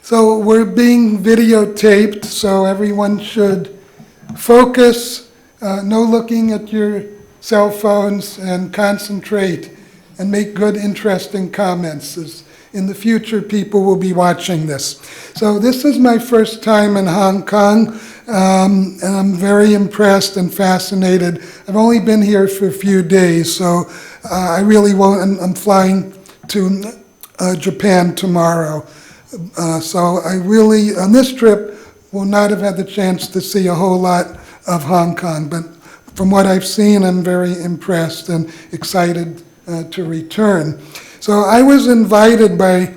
So we're being videotaped, so everyone should focus, no looking at your cell phones, and concentrate and make good, interesting comments. As in the future, people will be watching this. So this is my first time in Hong Kong, and I'm very impressed and fascinated. I've only been here for a few days, so I really won't. I'm flying to Japan tomorrow. So I really, on this trip, will not have had the chance to see a whole lot of Hong Kong, but from what I've seen, I'm very impressed and excited to return. So I was invited by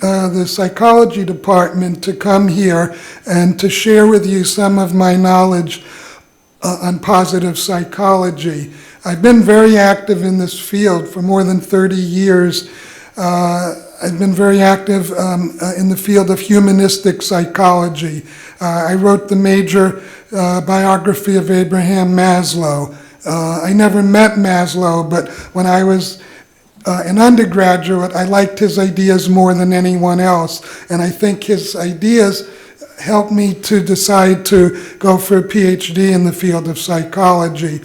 the psychology department to come here and to share with you some of my knowledge on positive psychology. I've been very active in this field for more than 30 years. I've been very active in the field of humanistic psychology. I wrote the major biography of Abraham Maslow. I never met Maslow, but when I was an undergraduate, I liked his ideas more than anyone else, and I think his ideas helped me to decide to go for a PhD in the field of psychology.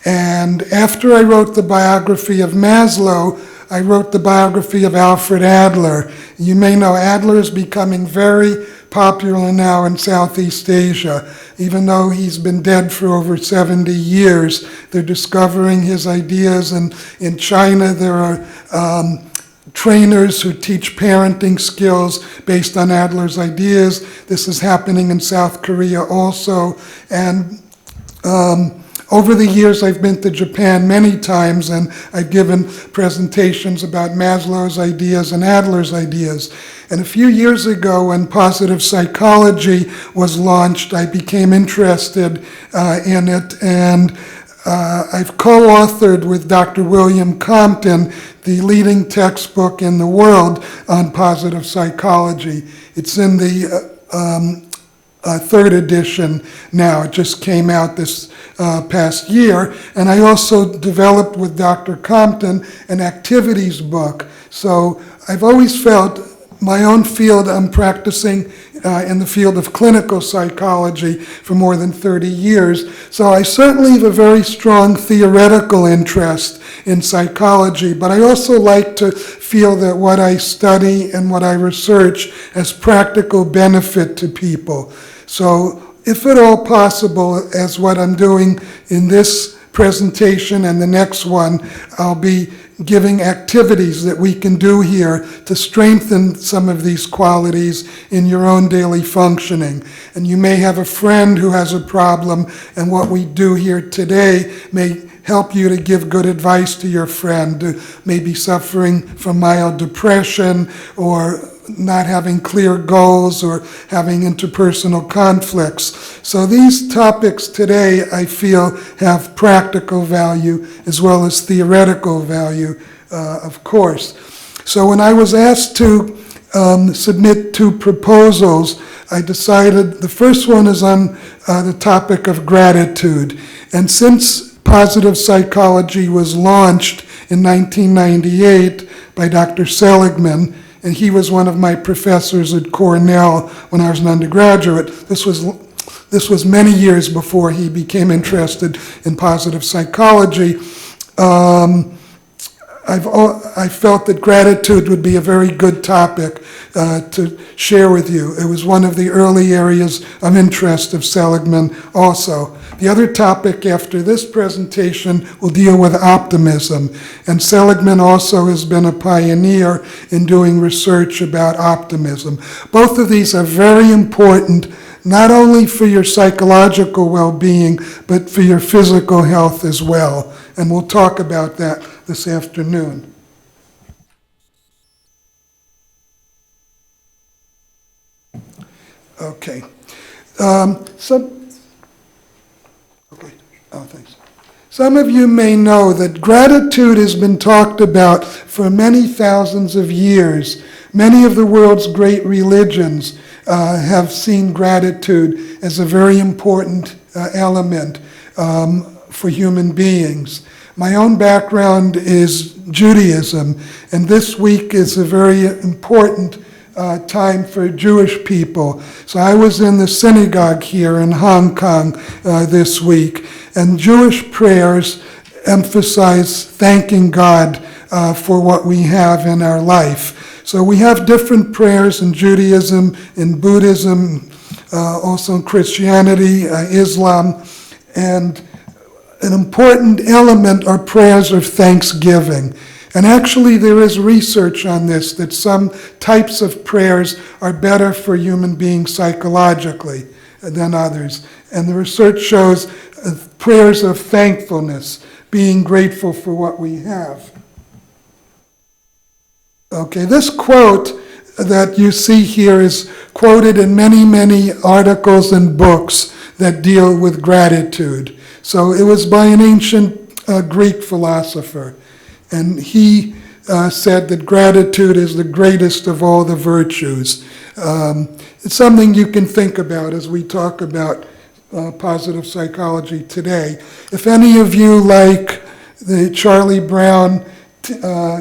And after I wrote the biography of Maslow, I wrote the biography of Alfred Adler. You may know Adler is becoming very popular now in Southeast Asia. Even though he's been dead for over 70 years, they're discovering his ideas. And in China, there are trainers who teach parenting skills based on Adler's ideas. This is happening in South Korea also. And over the years, I've been to Japan many times, and I've given presentations about Maslow's ideas and Adler's ideas. And a few years ago, when positive psychology was launched, I became interested in it, and I've co-authored with Dr. William Compton the leading textbook in the world on positive psychology. It's in the third edition now. It just came out this past year. And I also developed with Dr. Compton an activities book. So I've always felt my own field, I'm practicing in the field of clinical psychology for more than 30 years. So I certainly have a very strong theoretical interest in psychology, but I also like to feel that what I study and what I research has practical benefit to people. So if at all possible, as what I'm doing in this presentation and the next one, I'll be giving activities that we can do here to strengthen some of these qualities in your own daily functioning. And you may have a friend who has a problem, and what we do here today may help you to give good advice to your friend who may be suffering from mild depression or not having clear goals or having interpersonal conflicts. So these topics today, I feel, have practical value as well as theoretical value, of course. So when I was asked to submit 2 proposals, I decided the first one is on the topic of gratitude. And since positive psychology was launched in 1998 by Dr. Seligman, and he was one of my professors at Cornell when I was an undergraduate. This was many years before he became interested in positive psychology. I felt that gratitude would be a very good topic to share with you. It was one of the early areas of interest of Seligman also. The other topic after this presentation will deal with optimism, and Seligman also has been a pioneer in doing research about optimism. Both of these are very important, not only for your psychological well-being, but for your physical health as well. And we'll talk about that this afternoon. Okay. Some of you may know that gratitude has been talked about for many thousands of years. Many of the world's great religions have seen gratitude as a very important element for human beings. My own background is Judaism, and this week is a very important time for Jewish people. So I was in the synagogue here in Hong Kong this week, and Jewish prayers emphasize thanking God for what we have in our life. So we have different prayers in Judaism, in Buddhism, also in Christianity, Islam, and an important element are prayers of thanksgiving. And actually there is research on this, that some types of prayers are better for human beings psychologically than others. And the research shows prayers of thankfulness, being grateful for what we have. Okay, this quote that you see here is quoted in many, many articles and books that deal with gratitude. So it was by an ancient Greek philosopher, and he said that gratitude is the greatest of all the virtues. It's something you can think about as we talk about positive psychology today. If any of you like the Charlie Brown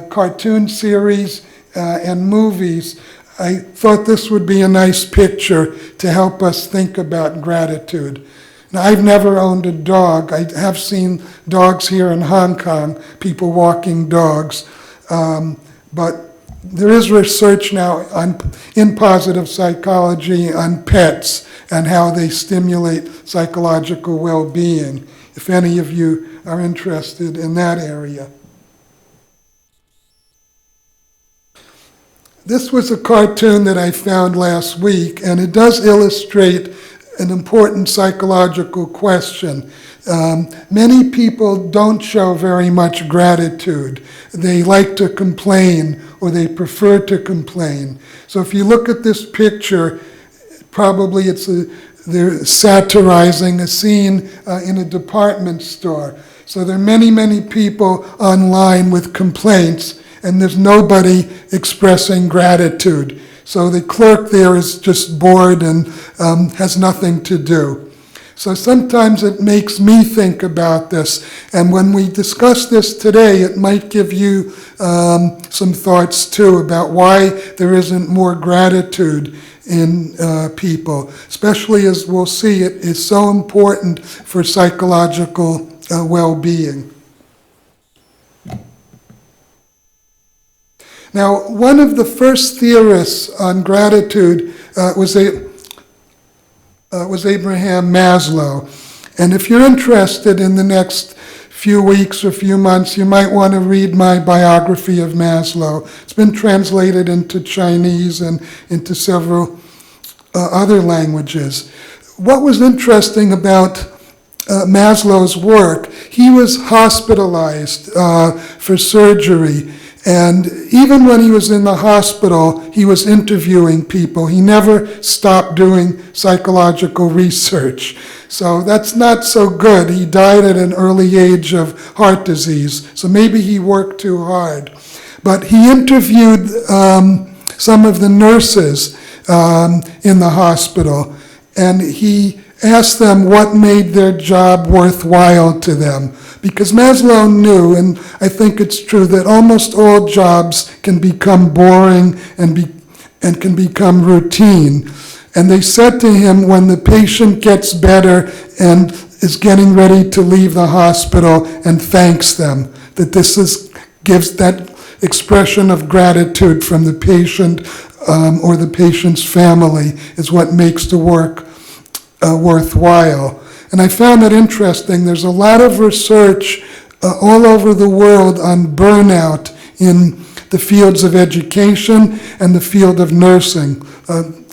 cartoon series and movies, I thought this would be a nice picture to help us think about gratitude. Now, I've never owned a dog. I have seen dogs here in Hong Kong, people walking dogs, but there is research now in positive psychology on pets and how they stimulate psychological well-being, if any of you are interested in that area. This was a cartoon that I found last week, and it does illustrate an important psychological question. Many people don't show very much gratitude. They like to complain, or they prefer to complain. So if you look at this picture, probably they're satirizing a scene in a department store. So there are many, many people online with complaints, and there's nobody expressing gratitude. So the clerk there is just bored and has nothing to do. So sometimes it makes me think about this. And when we discuss this today, it might give you some thoughts too about why there isn't more gratitude in people, especially as we'll see it is so important for psychological well-being. Now, one of the first theorists on gratitude was Abraham Maslow. And if you're interested in the next few weeks or few months, you might want to read my biography of Maslow. It's been translated into Chinese and into several other languages. What was interesting about Maslow's work, he was hospitalized for surgery. And even when he was in the hospital, he was interviewing people. He never stopped doing psychological research. So that's not so good. He died at an early age of heart disease. So maybe he worked too hard. But he interviewed some of the nurses in the hospital, and he asked them what made their job worthwhile to them. Because Maslow knew, and I think it's true, that almost all jobs can become boring and can become routine. And they said to him, when the patient gets better and is getting ready to leave the hospital and thanks them, that gives that expression of gratitude from the patient or the patient's family is what makes the work worthwhile. And I found that interesting. There's a lot of research all over the world on burnout in the fields of education and the field of nursing.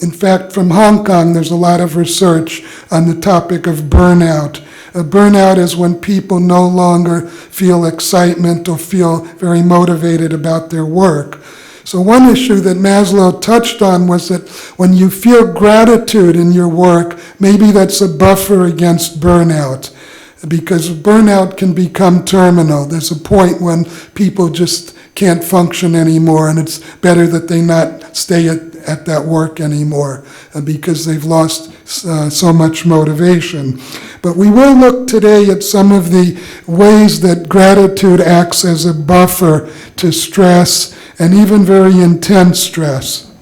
In fact, from Hong Kong, there's a lot of research on the topic of burnout. Burnout is when people no longer feel excitement or feel very motivated about their work. So one issue that Maslow touched on was that when you feel gratitude in your work, maybe that's a buffer against burnout, because burnout can become terminal. There's a point when people just can't function anymore, and it's better that they not stay at that work anymore because they've lost so much motivation. But we will look today at some of the ways that gratitude acts as a buffer to stress and even very intense stress.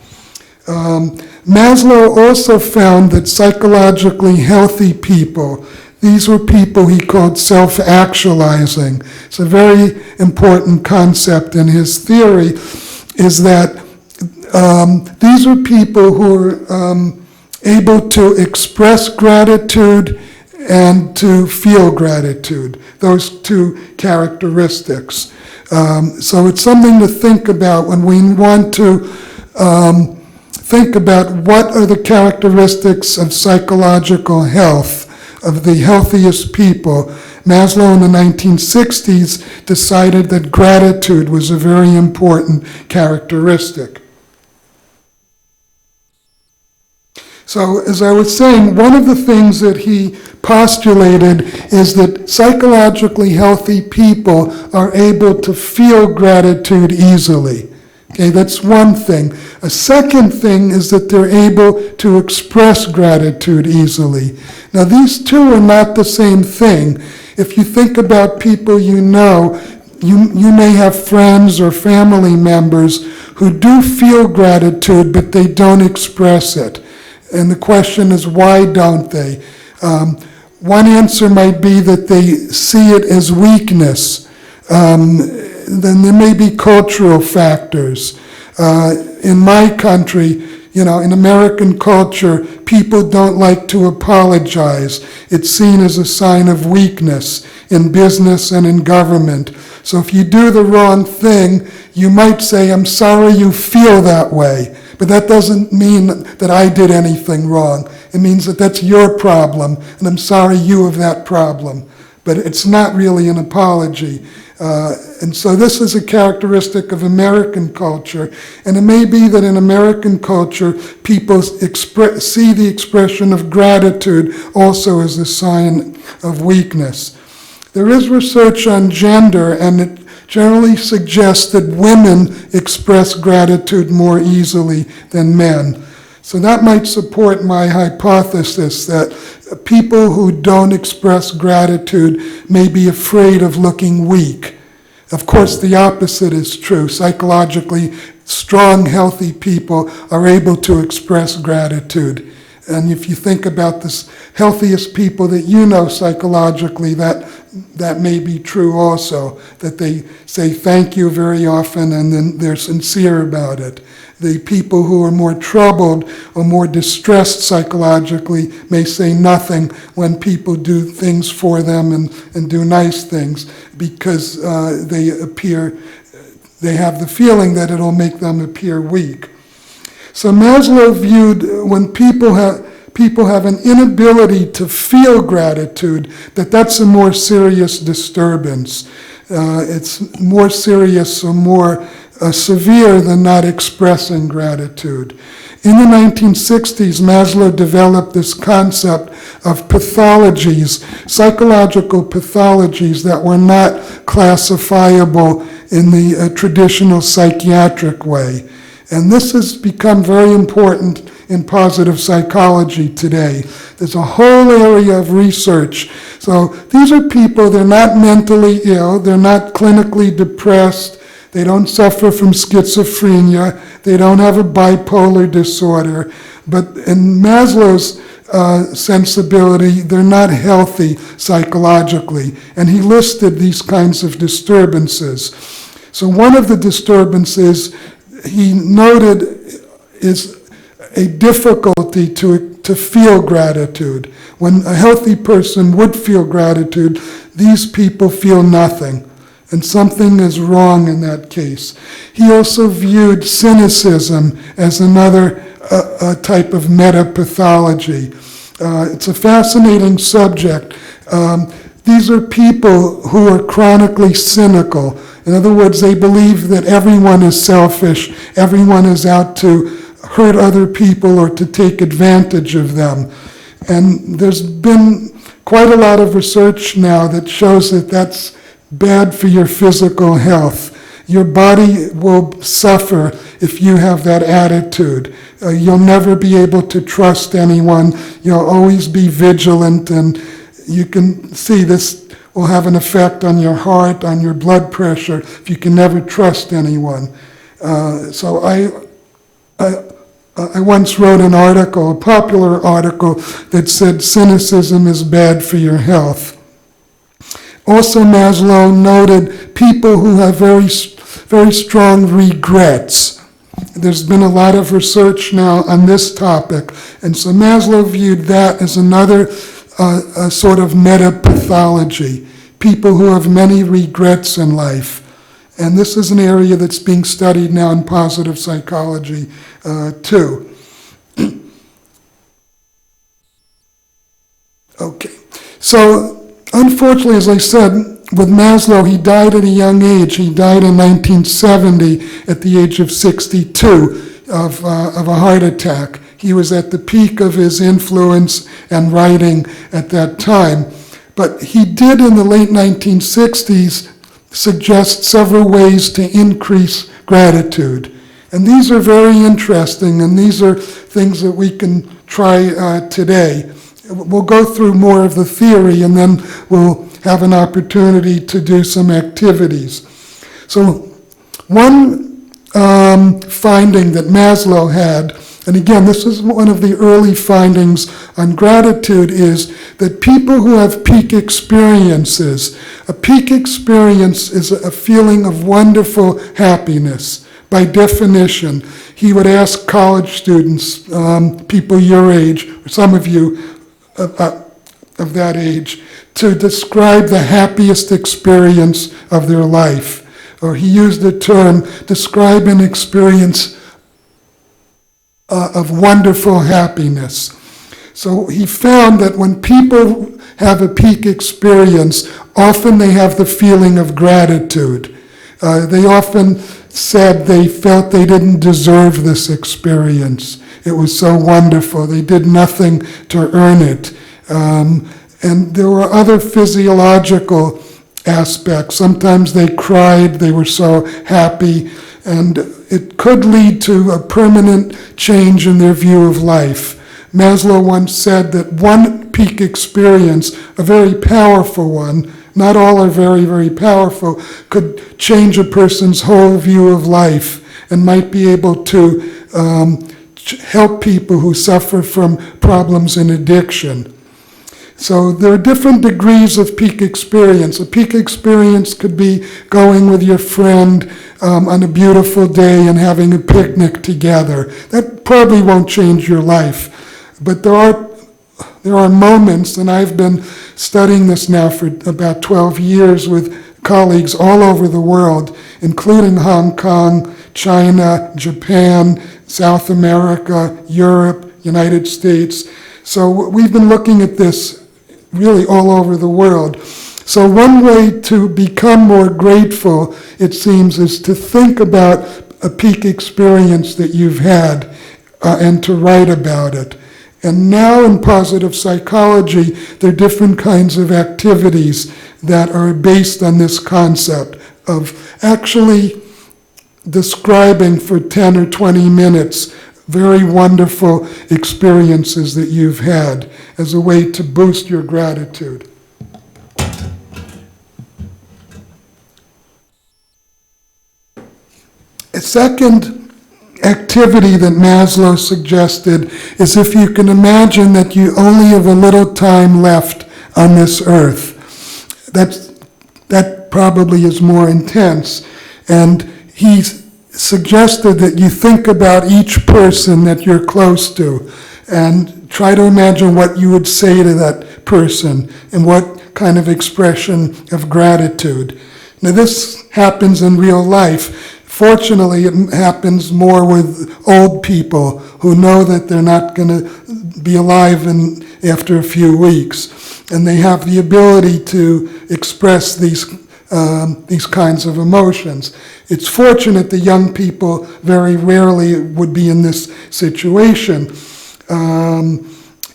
Maslow also found that psychologically healthy people, these were people he called self-actualizing. It's a very important concept in his theory, is that these are people who are able to express gratitude and to feel gratitude, those two characteristics. So it's something to think about when we want to think about what are the characteristics of psychological health, of the healthiest people. Maslow in the 1960s decided that gratitude was a very important characteristic. So, as I was saying, one of the things that he postulated is that psychologically healthy people are able to feel gratitude easily. Okay, that's one thing. A second thing is that they're able to express gratitude easily. Now, these two are not the same thing. If you think about people you know, you may have friends or family members who do feel gratitude, but they don't express it. And the question is, why don't they? One answer might be that they see it as weakness. Then there may be cultural factors. In my country, in American culture, people don't like to apologize. It's seen as a sign of weakness in business and in government. So if you do the wrong thing, you might say, I'm sorry you feel that way. But that doesn't mean that I did anything wrong. It means that that's your problem, and I'm sorry you have that problem. But it's not really an apology. And so this is a characteristic of American culture. And it may be that in American culture, people see the expression of gratitude also as a sign of weakness. There is research on gender, and it generally suggests that women express gratitude more easily than men. So that might support my hypothesis that people who don't express gratitude may be afraid of looking weak. Of course, the opposite is true. Psychologically strong, healthy people are able to express gratitude. And if you think about the healthiest people that you know psychologically, that may be true also, that they say thank you very often and then they're sincere about it. The people who are more troubled or more distressed psychologically may say nothing when people do things for them and do nice things because they have the feeling that it'll make them appear weak. So Maslow viewed when people have an inability to feel gratitude, that's a more serious disturbance. It's more serious or more severe than not expressing gratitude. In the 1960s, Maslow developed this concept of pathologies, psychological pathologies that were not classifiable in the traditional psychiatric way. And this has become very important in positive psychology today. There's a whole area of research. So these are people, they're not mentally ill, they're not clinically depressed, they don't suffer from schizophrenia, they don't have a bipolar disorder, but in Maslow's sensibility, they're not healthy psychologically. And he listed these kinds of disturbances. So one of the disturbances he noted is a difficulty to feel gratitude. When a healthy person would feel gratitude, these people feel nothing. And something is wrong in that case. He also viewed cynicism as another type of meta-pathology. It's a fascinating subject. These are people who are chronically cynical. In other words, they believe that everyone is selfish, everyone is out to hurt other people or to take advantage of them. And there's been quite a lot of research now that shows that that's bad for your physical health. Your body will suffer if you have that attitude. You'll never be able to trust anyone. You'll always be vigilant, and you can see this will have an effect on your heart, on your blood pressure, if you can never trust anyone. So I once wrote an article, a popular article, that said cynicism is bad for your health. Also, Maslow noted people who have very strong regrets. There's been a lot of research now on this topic, and so Maslow viewed that as another sort of meta-pathology, people who have many regrets in life. And this is an area that's being studied now in positive psychology too. Okay, so unfortunately, as I said, with Maslow, he died at a young age. He died in 1970 at the age of 62 of a heart attack. He was at the peak of his influence and writing at that time. But he did, in the late 1960s, suggest several ways to increase gratitude. And these are very interesting, and these are things that we can try today. We'll go through more of the theory, and then we'll have an opportunity to do some activities. So one finding that Maslow had, and again, this is one of the early findings on gratitude, is that people who have peak experiences, a peak experience is a feeling of wonderful happiness. By definition, he would ask college students, people your age, or some of you of that age, to describe the happiest experience of their life. Or he used the term, describe an experience of wonderful happiness. So he found that when people have a peak experience, often they have the feeling of gratitude. They often said they felt they didn't deserve this experience. It was so wonderful. They did nothing to earn it. And there were other physiological aspects. Sometimes they cried, they were so happy, and it could lead to a permanent change in their view of life. Maslow once said that one peak experience, a very powerful one, not all are very, very powerful, could change a person's whole view of life and might be able to help people who suffer from problems in addiction. So there are different degrees of peak experience. A peak experience could be going with your friend on a beautiful day and having a picnic together. That probably won't change your life. But there are moments, and I've been studying this now for about 12 years with colleagues all over the world, including Hong Kong, China, Japan, South America, Europe, United States. So we've been looking at this really all over the world. So one way to become more grateful, it seems, is to think about a peak experience that you've had and to write about it. And now in positive psychology, there are different kinds of activities that are based on this concept of actually describing for 10 or 20 minutes very wonderful experiences that you've had as a way to boost your gratitude. A second activity that Maslow suggested is if you can imagine that you only have a little time left on this earth. That probably is more intense. And he suggested that you think about each person that you're close to and try to imagine what you would say to that person and what kind of expression of gratitude. Now this happens in real life. Fortunately, it happens more with old people who know that they're not going to be alive after a few weeks, and they have the ability to express these kinds of emotions. It's fortunate that young people very rarely would be in this situation.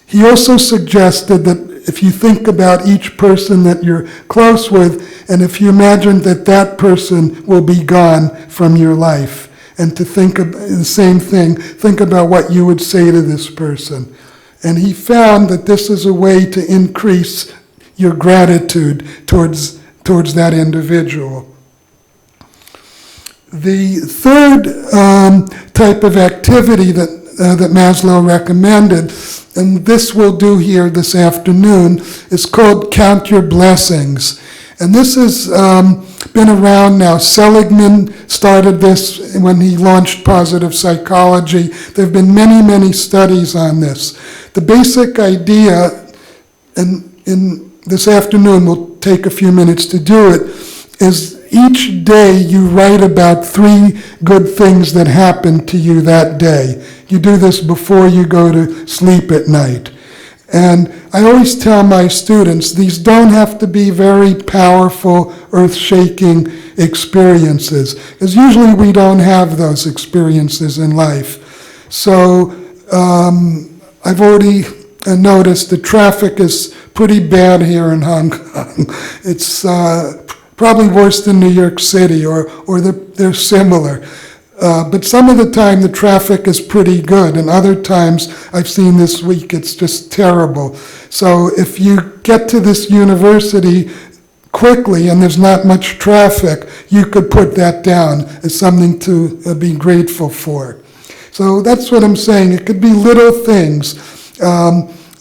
He also suggested that if you think about each person that you're close with, and if you imagine that that person will be gone from your life, and to think of the same thing, think about what you would say to this person. And he found that this is a way to increase your gratitude towards that individual. The third type of activity that that Maslow recommended, and this we'll do here this afternoon, is called Count Your Blessings. And this has been around now. Seligman started this when he launched positive psychology. There have been many, many studies on this. The basic idea, and in this afternoon we'll take a few minutes to do it, is each day you write about 3 good things that happened to you that day. You do this before you go to sleep at night. And I always tell my students, these don't have to be very powerful, earth-shaking experiences, because usually we don't have those experiences in life. So I've already noticed the traffic is pretty bad here in Hong Kong. It's probably worse than New York City, or they're similar. But some of the time the traffic is pretty good, and other times I've seen this week it's just terrible. So if you get to this university quickly and there's not much traffic, you could put that down as something to be grateful for. So that's what I'm saying. It could be little things.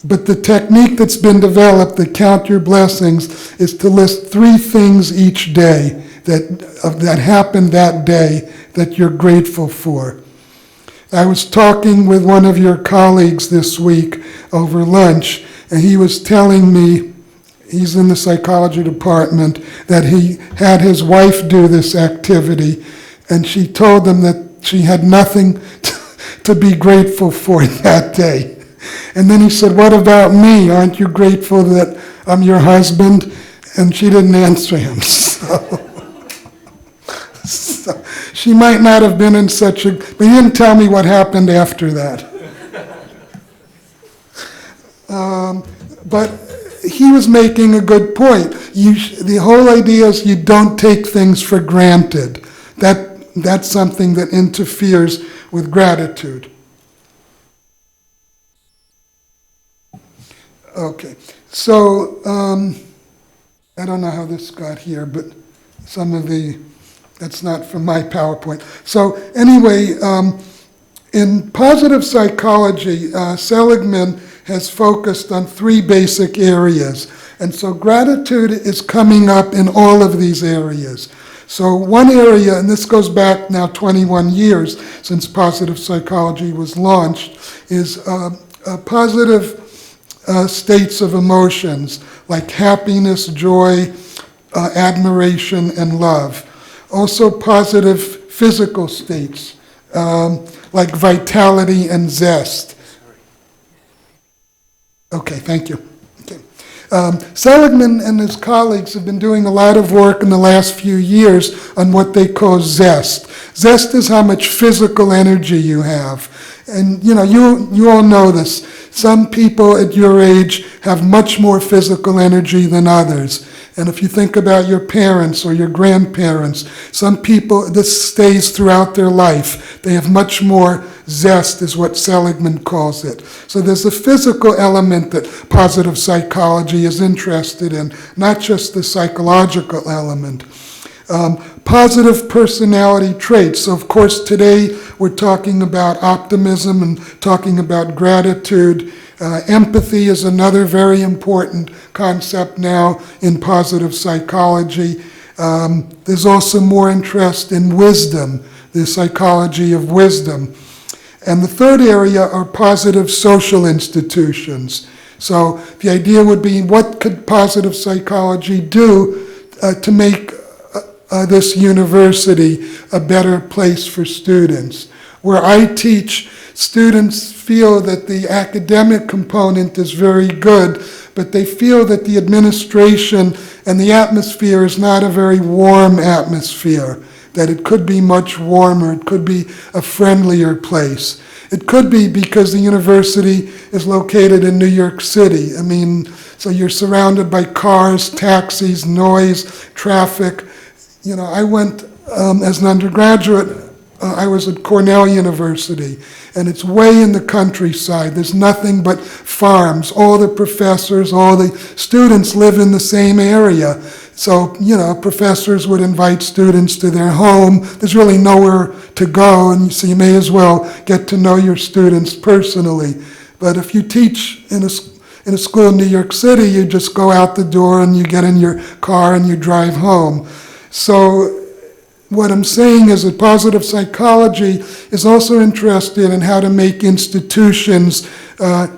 But the technique that's been developed, the Count Your Blessings, is to list 3 things each day that happened that day that you're grateful for. I was talking with one of your colleagues this week over lunch, and he was telling me, he's in the psychology department, that he had his wife do this activity, and she told him that she had nothing to be grateful for that day. And then he said, "What about me? Aren't you grateful that I'm your husband?" And she didn't answer him. So she might not have been in such a... But he didn't tell me what happened after that. But he was making a good point. The whole idea is you don't take things for granted. That's something that interferes with gratitude. Okay, so I don't know how this got here, but that's not from my PowerPoint. So anyway, in positive psychology, Seligman has focused on 3 basic areas. And so gratitude is coming up in all of these areas. So one area, and this goes back now 21 years since positive psychology was launched, is positive states of emotions like happiness, joy, admiration, and love. Also positive physical states like vitality and zest. Okay, thank you. Okay. Seligman and his colleagues have been doing a lot of work in the last few years on what they call zest. Zest is how much physical energy you have. And you all know this. Some people at your age have much more physical energy than others. And if you think about your parents or your grandparents, some people, this stays throughout their life. They have much more zest, is what Seligman calls it. So there's a physical element that positive psychology is interested in, not just the psychological element. Positive personality traits. So of course today we're talking about optimism and talking about gratitude. Empathy is another very important concept now in positive psychology. There's also more interest in wisdom, the psychology of wisdom. And the third area are positive social institutions. So the idea would be, what could positive psychology do to make this university a better place for students? Where I teach, students feel that the academic component is very good, but they feel that the administration and the atmosphere is not a very warm atmosphere, that it could be much warmer, it could be a friendlier place. It could be because the university is located in New York City. I mean, so you're surrounded by cars, taxis, noise, traffic. I went as an undergraduate I was at Cornell University, and it's way in the countryside. There's nothing but farms. All the professors, all the students live in the same area. So, professors would invite students to their home. There's really nowhere to go, and so you may as well get to know your students personally. But if you teach in a school in New York City, you just go out the door and you get in your car and you drive home. So what I'm saying is that positive psychology is also interested in how to make institutions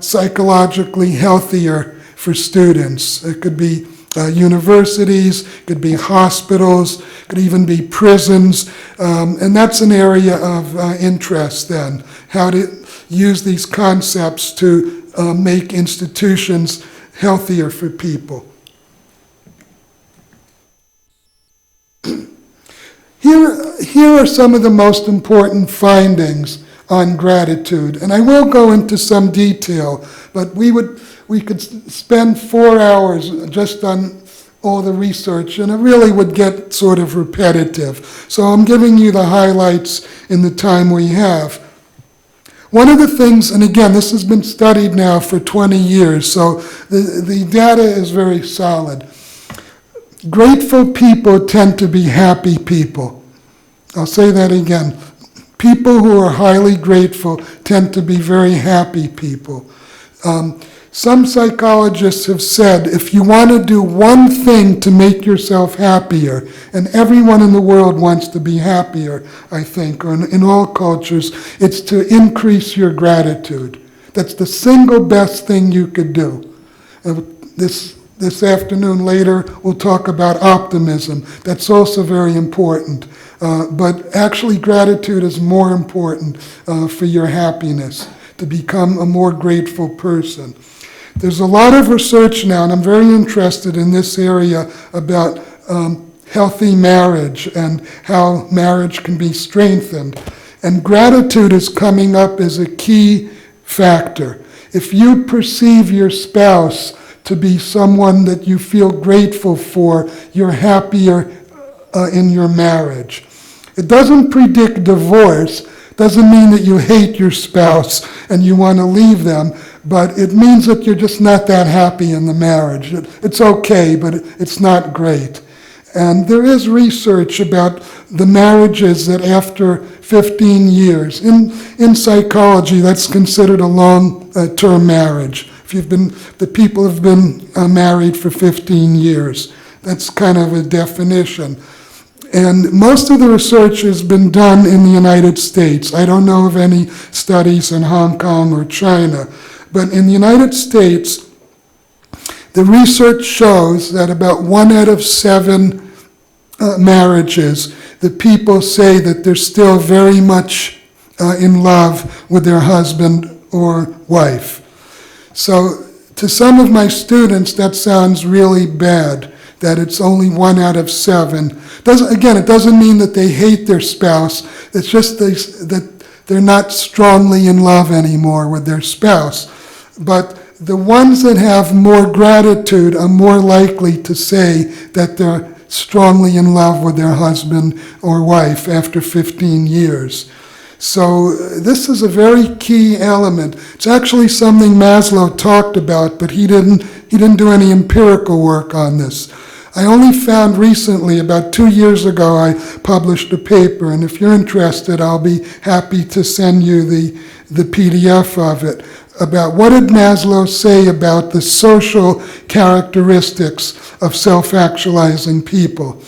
psychologically healthier for students. It could be universities, it could be hospitals, it could even be prisons, and that's an area of interest then, how to use these concepts to make institutions healthier for people. Here are some of the most important findings on gratitude, and I will go into some detail, but we could spend 4 hours just on all the research, and it really would get sort of repetitive. So I'm giving you the highlights in the time we have. One of the things, and again, this has been studied now for 20 years, so the data is very solid. Grateful people tend to be happy people. I'll say that again. People who are highly grateful tend to be very happy people. Some psychologists have said if you want to do one thing to make yourself happier, and everyone in the world wants to be happier, I think, or in all cultures, it's to increase your gratitude. That's the single best thing you could do. This afternoon later, we'll talk about optimism. That's also very important. But actually, gratitude is more important for your happiness, to become a more grateful person. There's a lot of research now, and I'm very interested in this area about healthy marriage and how marriage can be strengthened. And gratitude is coming up as a key factor. If you perceive your spouse to be someone that you feel grateful for, you're happier in your marriage. It doesn't predict divorce, doesn't mean that you hate your spouse and you want to leave them, but it means that you're just not that happy in the marriage. It's okay, but it's not great. And there is research about the marriages that after 15 years, in psychology, that's considered a long-term marriage. The people have been married for 15 years. That's kind of a definition. And most of the research has been done in the United States. I don't know of any studies in Hong Kong or China. But in the United States, the research shows that about 1 out of 7 marriages, the people say that they're still very much in love with their husband or wife. So to some of my students, that sounds really bad, that it's only 1 out of 7. It doesn't mean that they hate their spouse. It's just that they're not strongly in love anymore with their spouse. But the ones that have more gratitude are more likely to say that they're strongly in love with their husband or wife after 15 years. So this is a very key element. It's actually something Maslow talked about, but he didn't do any empirical work on this. I only found recently, about 2 years ago, I published a paper, and if you're interested, I'll be happy to send you the PDF of it, about what did Maslow say about the social characteristics of self-actualizing people.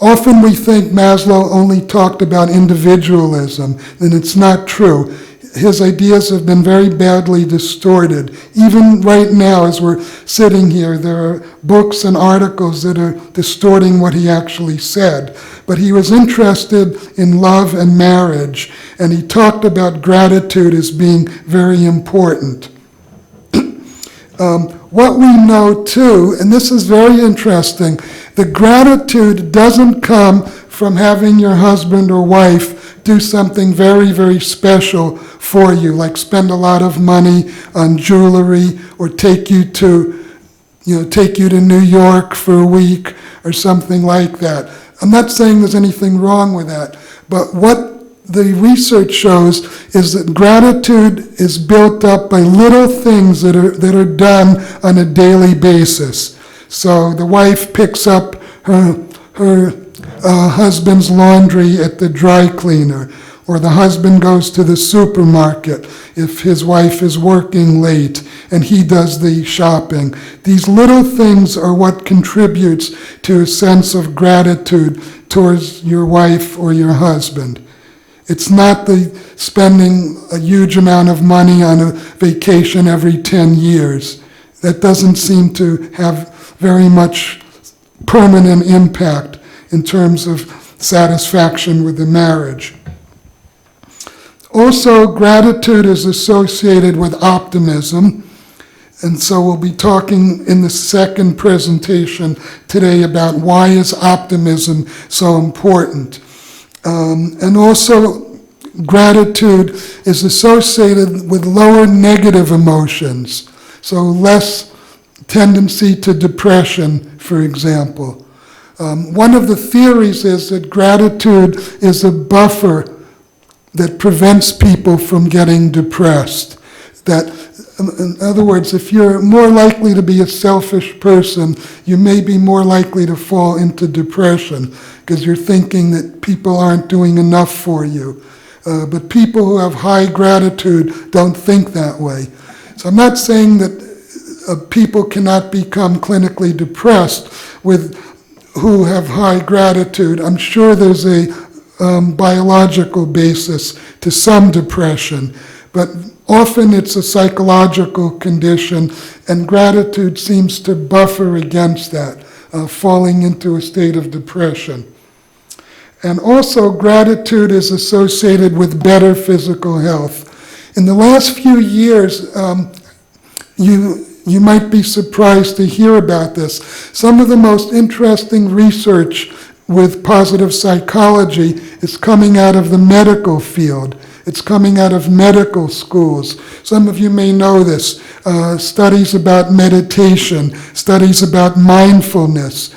Often we think Maslow only talked about individualism, and it's not true. His ideas have been very badly distorted. Even right now, as we're sitting here, there are books and articles that are distorting what he actually said. But he was interested in love and marriage, and he talked about gratitude as being very important. What we know too, and this is very interesting, the gratitude doesn't come from having your husband or wife do something very, very special for you, like spend a lot of money on jewelry or take you to New York for a week or something like that. I'm not saying there's anything wrong with that, but what the research shows is that gratitude is built up by little things that are done on a daily basis. So the wife picks up her husband's laundry at the dry cleaner, or the husband goes to the supermarket if his wife is working late and he does the shopping. These little things are what contributes to a sense of gratitude towards your wife or your husband. It's not the spending a huge amount of money on a vacation every 10 years. That doesn't seem to have very much permanent impact in terms of satisfaction with the marriage. Also, gratitude is associated with optimism, and so we'll be talking in the second presentation today about why is optimism so important. And also, gratitude is associated with lower negative emotions, so less tendency to depression, for example. One of the theories is that gratitude is a buffer that prevents people from getting depressed. That, in other words, if you're more likely to be a selfish person, you may be more likely to fall into depression because you're thinking that people aren't doing enough for you. But people who have high gratitude don't think that way. So I'm not saying that people cannot become clinically depressed who have high gratitude. I'm sure there's a biological basis to some depression, but often it's a psychological condition, and gratitude seems to buffer against that, falling into a state of depression. And also, gratitude is associated with better physical health. In the last few years, you might be surprised to hear about this. Some of the most interesting research with positive psychology is coming out of the medical field. It's coming out of medical schools. Some of you may know this. Studies about meditation, studies about mindfulness.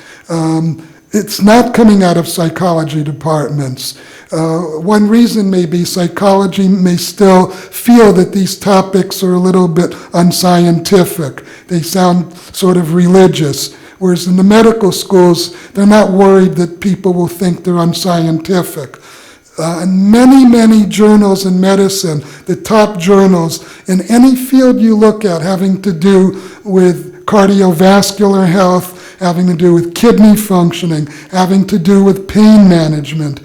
It's not coming out of psychology departments. One reason may be psychology may still feel that these topics are a little bit unscientific. They sound sort of religious. Whereas in the medical schools, they're not worried that people will think they're unscientific. And many journals in medicine, the top journals, in any field you look at having to do with cardiovascular health, having to do with kidney functioning, having to do with pain management,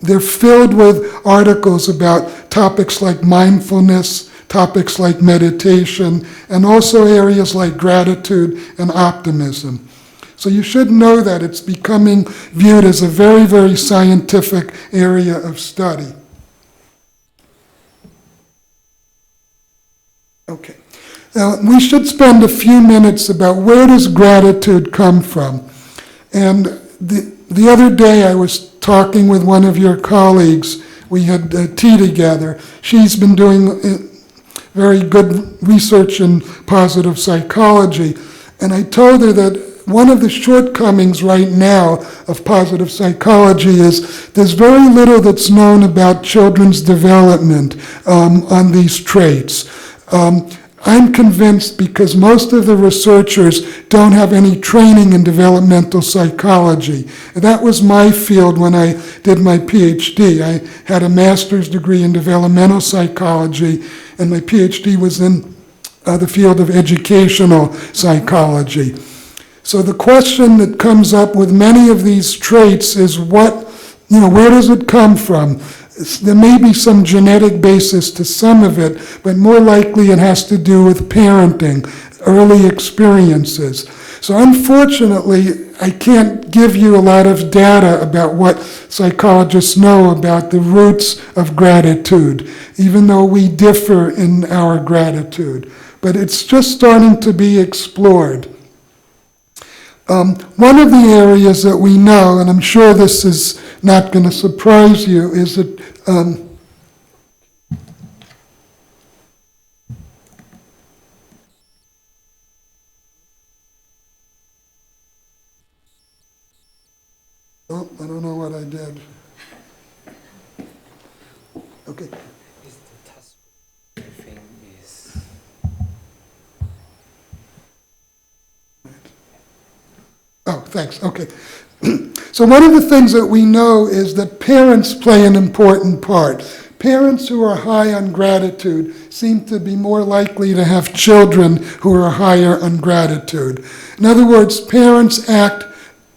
they're filled with articles about topics like mindfulness, topics like meditation, and also areas like gratitude and optimism. So you should know that it's becoming viewed as a very scientific area of study. Okay. Now, we should spend a few minutes about where does gratitude come from. And the other day I was talking with one of your colleagues. We had tea together. She's been doing very good research in positive psychology. And I told her that one of the shortcomings right now of positive psychology is there's very little that's known about children's development on these traits. I'm convinced because most of the researchers don't have any training in developmental psychology. That was my field when I did my PhD. I had a master's degree in developmental psychology, and my PhD was in the field of educational psychology. So the question that comes up with many of these traits is where does it come from? There may be some genetic basis to some of it, but more likely it has to do with parenting, early experiences. So unfortunately, I can't give you a lot of data about what psychologists know about the roots of gratitude, even though we differ in our gratitude. But it's just starting to be explored. One of the areas that we know, and I'm sure this is not going to surprise you, is that I don't know what I did. Oh, thanks, okay. So one of the things that we know is that parents play an important part. Parents who are high on gratitude seem to be more likely to have children who are higher on gratitude. In other words, parents act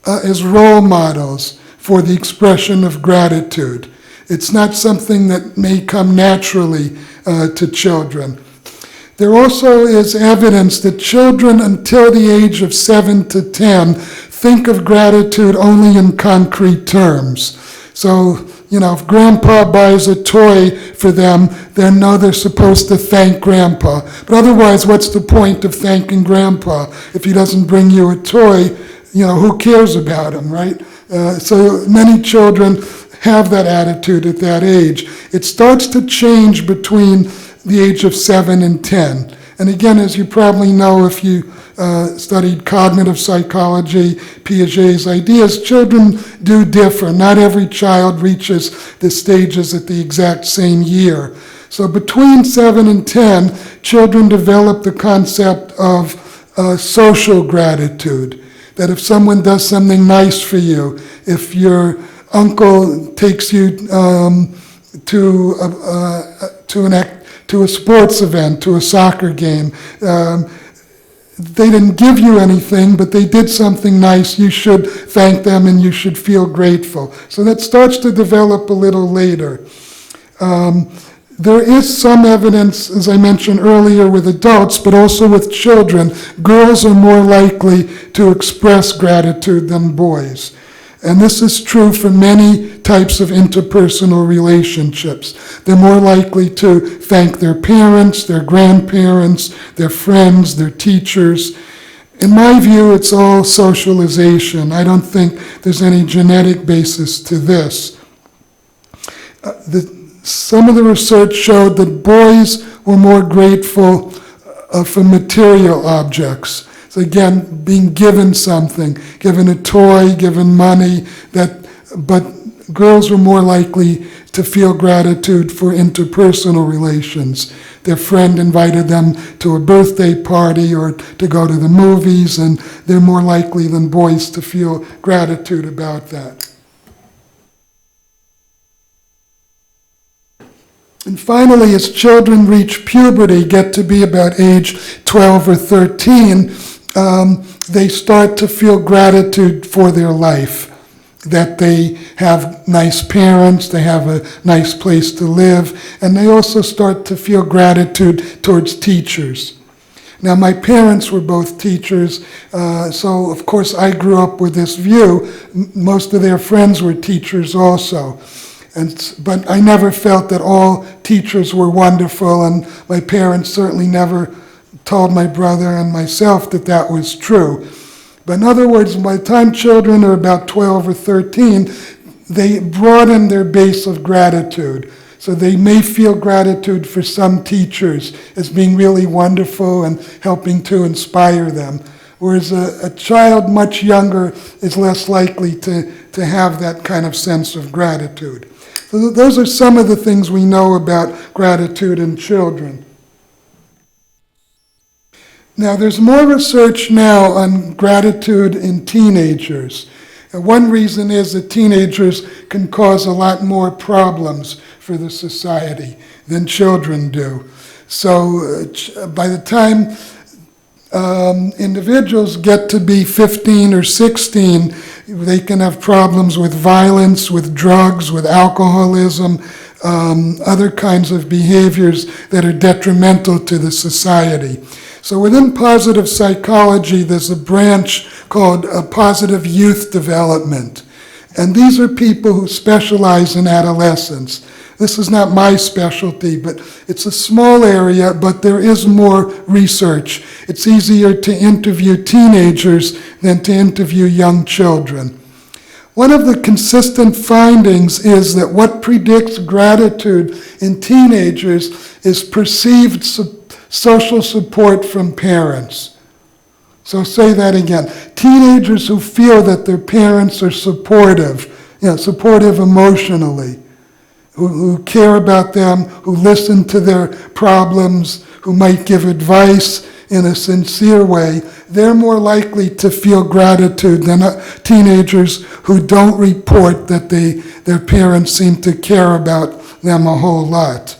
as role models for the expression of gratitude. It's not something that may come naturally to children. There also is evidence that children until the age of 7 to 10 think of gratitude only in concrete terms. So, if grandpa buys a toy for them, they know they're supposed to thank grandpa. But otherwise, what's the point of thanking grandpa? If he doesn't bring you a toy, who cares about him, right? So many children have that attitude at that age. It starts to change between the age of 7 and 10. And again, as you probably know, if you studied cognitive psychology, Piaget's ideas, children do differ. Not every child reaches the stages at the exact same year. So between 7 and 10, children develop the concept of social gratitude. That if someone does something nice for you, if your uncle takes you to a sports event, to a soccer game, they didn't give you anything, but they did something nice, you should thank them and you should feel grateful. So that starts to develop a little later. There is some evidence, as I mentioned earlier, with adults, but also with children. Girls are more likely to express gratitude than boys. And this is true for many types of interpersonal relationships. They're more likely to thank their parents, their grandparents, their friends, their teachers. In my view, it's all socialization. I don't think there's any genetic basis to this. Some of the research showed that boys were more grateful for material objects. So again, being given something, given a toy, given money, but girls were more likely to feel gratitude for interpersonal relations. Their friend invited them to a birthday party or to go to the movies, and they're more likely than boys to feel gratitude about that. And finally, as children reach puberty, get to be about age 12 or 13, they start to feel gratitude for their life, that they have nice parents, they have a nice place to live, and they also start to feel gratitude towards teachers. Now, my parents were both teachers, so of course I grew up with this view. Most of their friends were teachers also. But I never felt that all teachers were wonderful, and my parents certainly never told my brother and myself that that was true. But in other words, by the time children are about 12 or 13, they broaden their base of gratitude. So they may feel gratitude for some teachers as being really wonderful and helping to inspire them. Whereas a child much younger is less likely to have that kind of sense of gratitude. So those are some of the things we know about gratitude in children. Now, there's more research now on gratitude in teenagers. One reason is that teenagers can cause a lot more problems for the society than children do. So by the time individuals get to be 15 or 16, they can have problems with violence, with drugs, with alcoholism, other kinds of behaviors that are detrimental to the society. So within positive psychology, there's a branch called positive youth development. And these are people who specialize in adolescence. This is not my specialty, but it's a small area, but there is more research. It's easier to interview teenagers than to interview young children. One of the consistent findings is that what predicts gratitude in teenagers is perceived social support from parents. So say that again. Teenagers who feel that their parents are supportive emotionally, who care about them, who listen to their problems, who might give advice in a sincere way, they're more likely to feel gratitude than teenagers who don't report that their parents seem to care about them a whole lot.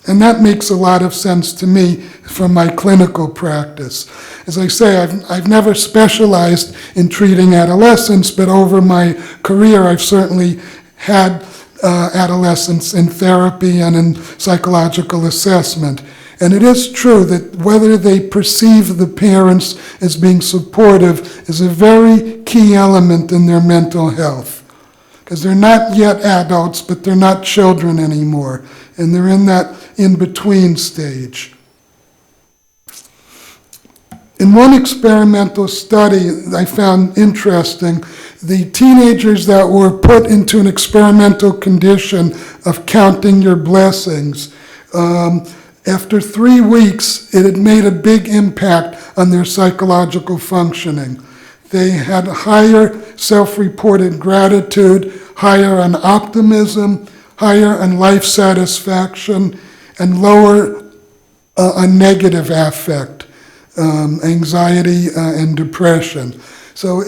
And that makes a lot of sense to me from my clinical practice. As I say, I've never specialized in treating adolescents, but over my career I've certainly had adolescents in therapy and in psychological assessment. And it is true that whether they perceive the parents as being supportive is a very key element in their mental health. Because they're not yet adults, but they're not children anymore. And they're in that in-between stage. In one experimental study I found interesting, the teenagers that were put into an experimental condition of counting your blessings, after 3 weeks, it had made a big impact on their psychological functioning. They had higher self-reported gratitude, higher on optimism, higher on life satisfaction, and lower on negative affect, anxiety and depression. So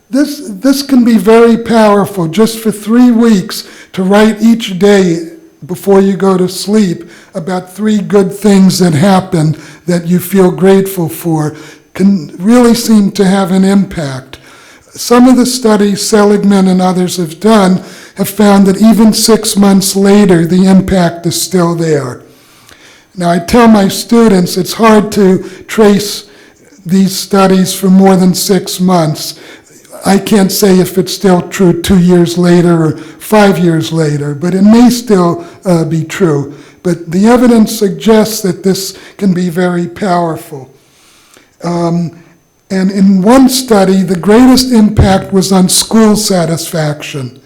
this can be very powerful, just for 3 weeks to write each day before you go to sleep about 3 good things that happened that you feel grateful for can really seem to have an impact. Some of the studies Seligman and others have done have found that even 6 months later, the impact is still there. Now, I tell my students it's hard to trace these studies for more than 6 months. I can't say if it's still true 2 years later or 5 years later, but it may still be true. But the evidence suggests that this can be very powerful. And in one study, the greatest impact was on school satisfaction.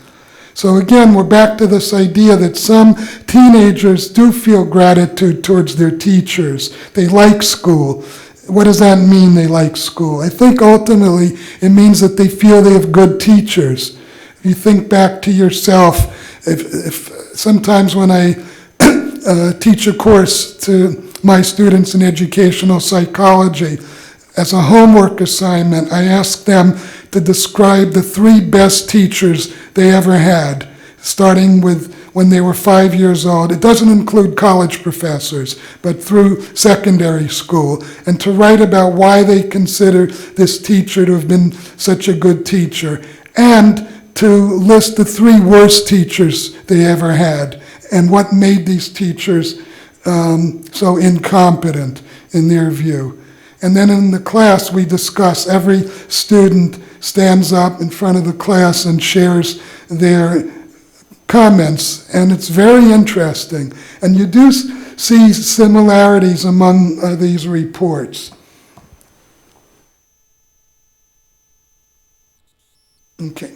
So again, we're back to this idea that some teenagers do feel gratitude towards their teachers. They like school. What does that mean, they like school? I think ultimately it means that they feel they have good teachers. If you think back to yourself, if sometimes when I teach a course to my students in educational psychology, as a homework assignment, I ask them to describe the 3 best teachers they ever had, starting with when they were 5 years old. It doesn't include college professors, but through secondary school, and to write about why they consider this teacher to have been such a good teacher, and to list the 3 worst teachers they ever had, and what made these teachers so incompetent in their view. And then in the class, we discuss. Every student stands up in front of the class and shares their comments, and it's very interesting. And you do see similarities among these reports. Okay.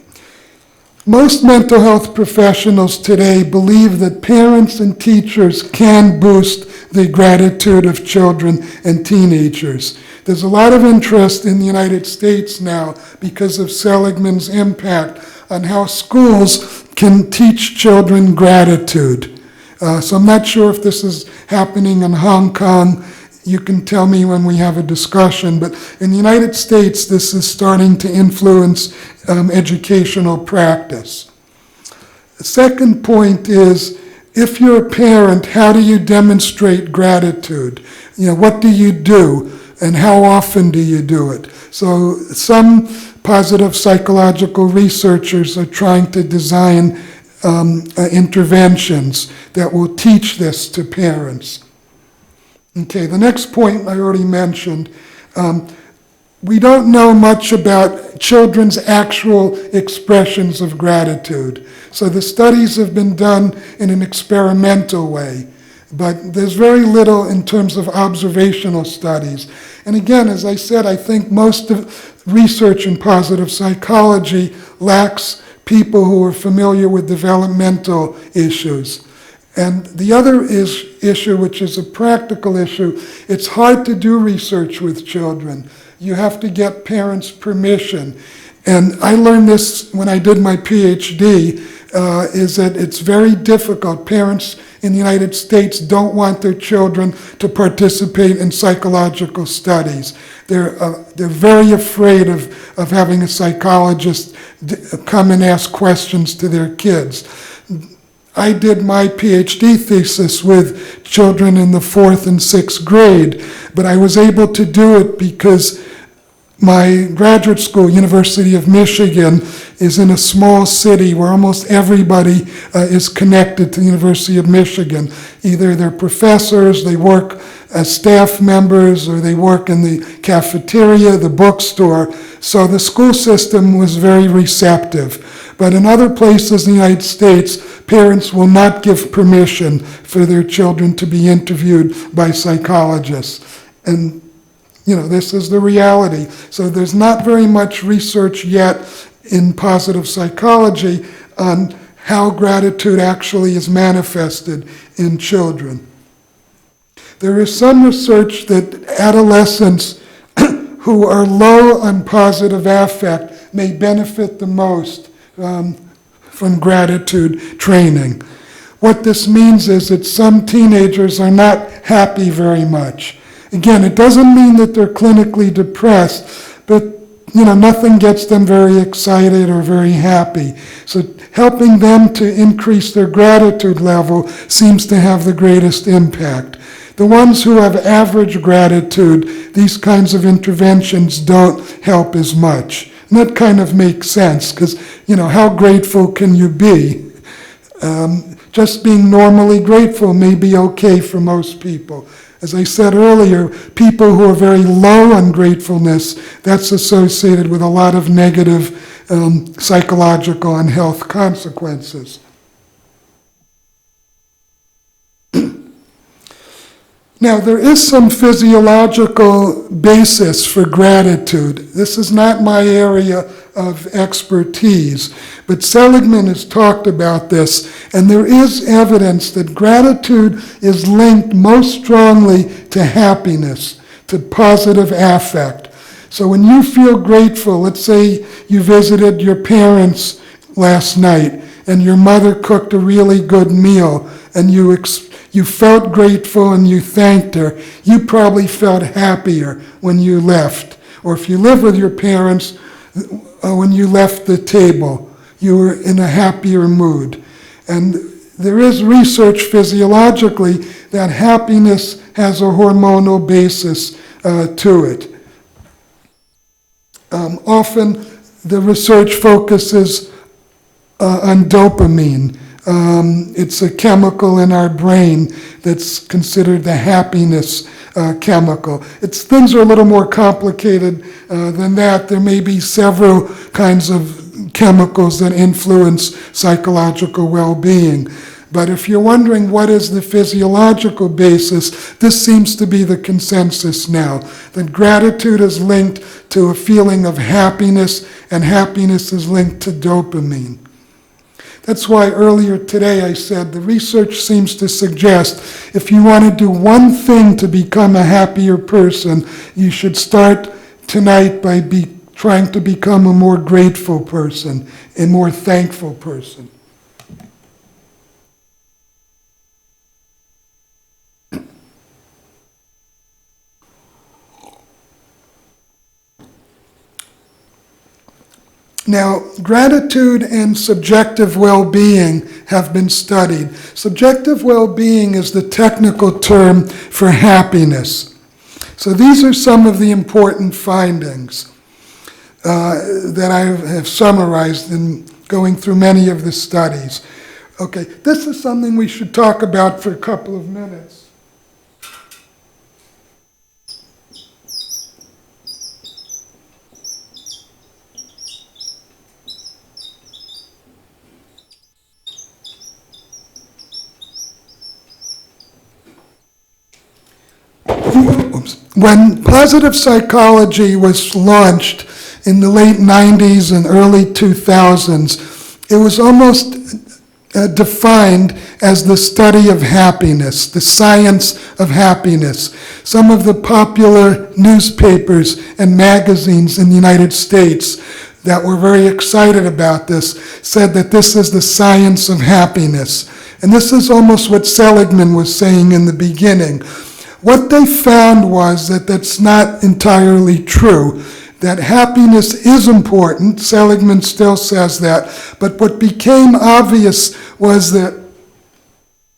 Most mental health professionals today believe that parents and teachers can boost the gratitude of children and teenagers. There's a lot of interest in the United States now because of Seligman's impact on how schools can teach children gratitude. So I'm not sure if this is happening in Hong Kong. You can tell me when we have a discussion, but in the United States, this is starting to influence educational practice. The second point is, if you're a parent, how do you demonstrate gratitude? What do you do, and how often do you do it? So some positive psychological researchers are trying to design interventions that will teach this to parents. Okay, the next point I already mentioned. We don't know much about children's actual expressions of gratitude. So the studies have been done in an experimental way, but there's very little in terms of observational studies. And again, as I said, I think most of research in positive psychology lacks people who are familiar with developmental issues. And the other issue, which is a practical issue, it's hard to do research with children. You have to get parents' permission. And I learned this when I did my PhD. is that it's very difficult. Parents in the United States don't want their children to participate in psychological studies. They're very afraid of having a psychologist come and ask questions to their kids. I did my PhD thesis with children in the 4th and 6th grade, but I was able to do it because my graduate school, University of Michigan, is in a small city where almost everybody is connected to the University of Michigan. Either they're professors, they work as staff members, or they work in the cafeteria, the bookstore. So the school system was very receptive. But in other places in the United States, parents will not give permission for their children to be interviewed by psychologists. And this is the reality. So there's not very much research yet in positive psychology on how gratitude actually is manifested in children. There is some research that adolescents who are low on positive affect may benefit the most from gratitude training. What this means is that some teenagers are not happy very much. Again, it doesn't mean that they're clinically depressed, but nothing gets them very excited or very happy. So helping them to increase their gratitude level seems to have the greatest impact. The ones who have average gratitude, these kinds of interventions don't help as much. And that kind of makes sense, because, how grateful can you be? Just being normally grateful may be okay for most people. As I said earlier, people who are very low on gratefulness, that's associated with a lot of negative psychological and health consequences. Now, there is some physiological basis for gratitude. This is not my area of expertise, but Seligman has talked about this, and there is evidence that gratitude is linked most strongly to happiness, to positive affect. So when you feel grateful, let's say you visited your parents last night, and your mother cooked a really good meal, and you felt grateful and you thanked her, you probably felt happier when you left. Or if you live with your parents, when you left the table, you were in a happier mood. And there is research physiologically that happiness has a hormonal basis to it. Often the research focuses on dopamine. It's a chemical in our brain that's considered the happiness chemical. Things are a little more complicated than that. There may be several kinds of chemicals that influence psychological well-being. But if you're wondering what is the physiological basis, this seems to be the consensus now, that gratitude is linked to a feeling of happiness, and happiness is linked to dopamine. That's why earlier today I said the research seems to suggest if you want to do one thing to become a happier person, you should start tonight by trying to become a more grateful person, a more thankful person. Now, gratitude and subjective well-being have been studied. Subjective well-being is the technical term for happiness. So these are some of the important findings that I have summarized in going through many of the studies. Okay, this is something we should talk about for a couple of minutes. When positive psychology was launched in the late 90s and early 2000s, it was almost defined as the study of happiness, the science of happiness. Some of the popular newspapers and magazines in the United States that were very excited about this said that this is the science of happiness. And this is almost what Seligman was saying in the beginning. What they found was that that's not entirely true, that happiness is important. Seligman still says that. But what became obvious was that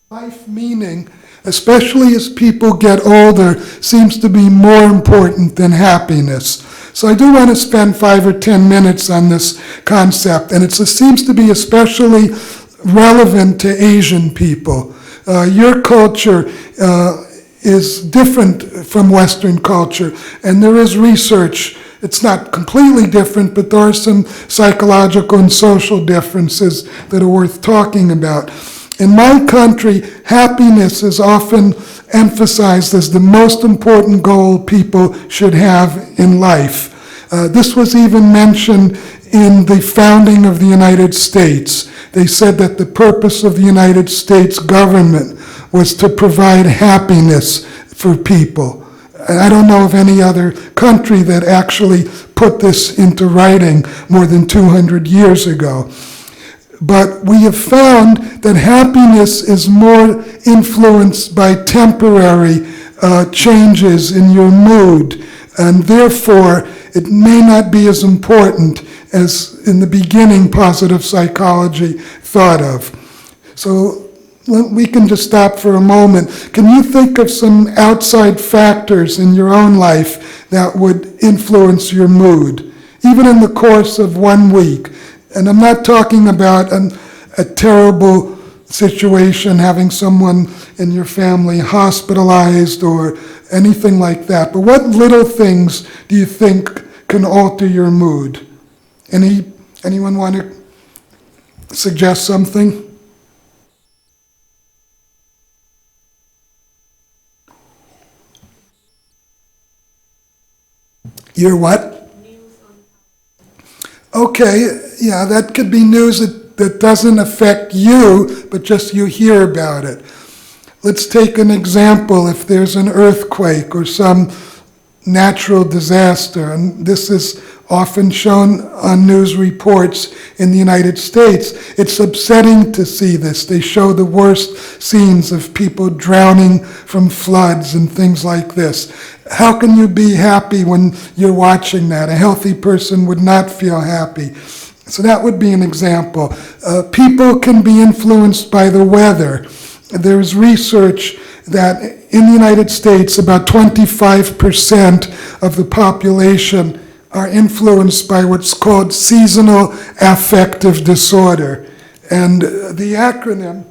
life meaning, especially as people get older, seems to be more important than happiness. So I do want to spend 5 or 10 minutes on this concept, and it seems to be especially relevant to Asian people. Your culture is different from Western culture, and there is research. It's not completely different, but there are some psychological and social differences that are worth talking about. In my country, happiness is often emphasized as the most important goal people should have in life. This was even mentioned in the founding of the United States. They said that the purpose of the United States government was to provide happiness for people. And I don't know of any other country that actually put this into writing more than 200 years ago. But we have found that happiness is more influenced by temporary changes in your mood, and therefore it may not be as important as in the beginning positive psychology thought of. So we can just stop for a moment. Can you think of some outside factors in your own life that would influence your mood, even in the course of 1 week? And I'm not talking about a terrible situation, having someone in your family hospitalized or anything like that. But what little things do you think can alter your mood? Anyone want to suggest something? Your what? Okay, yeah, that could be news that doesn't affect you, but just you hear about it. Let's take an example. If there's an earthquake or some natural disaster, and this is often shown on news reports in the United States, it's upsetting to see this. They show the worst scenes of people drowning from floods and things like this. How can you be happy when you're watching that? A healthy person would not feel happy. So that would be an example. People can be influenced by the weather. There's research that in the United States, about 25% of the population are influenced by what's called seasonal affective disorder. And the acronym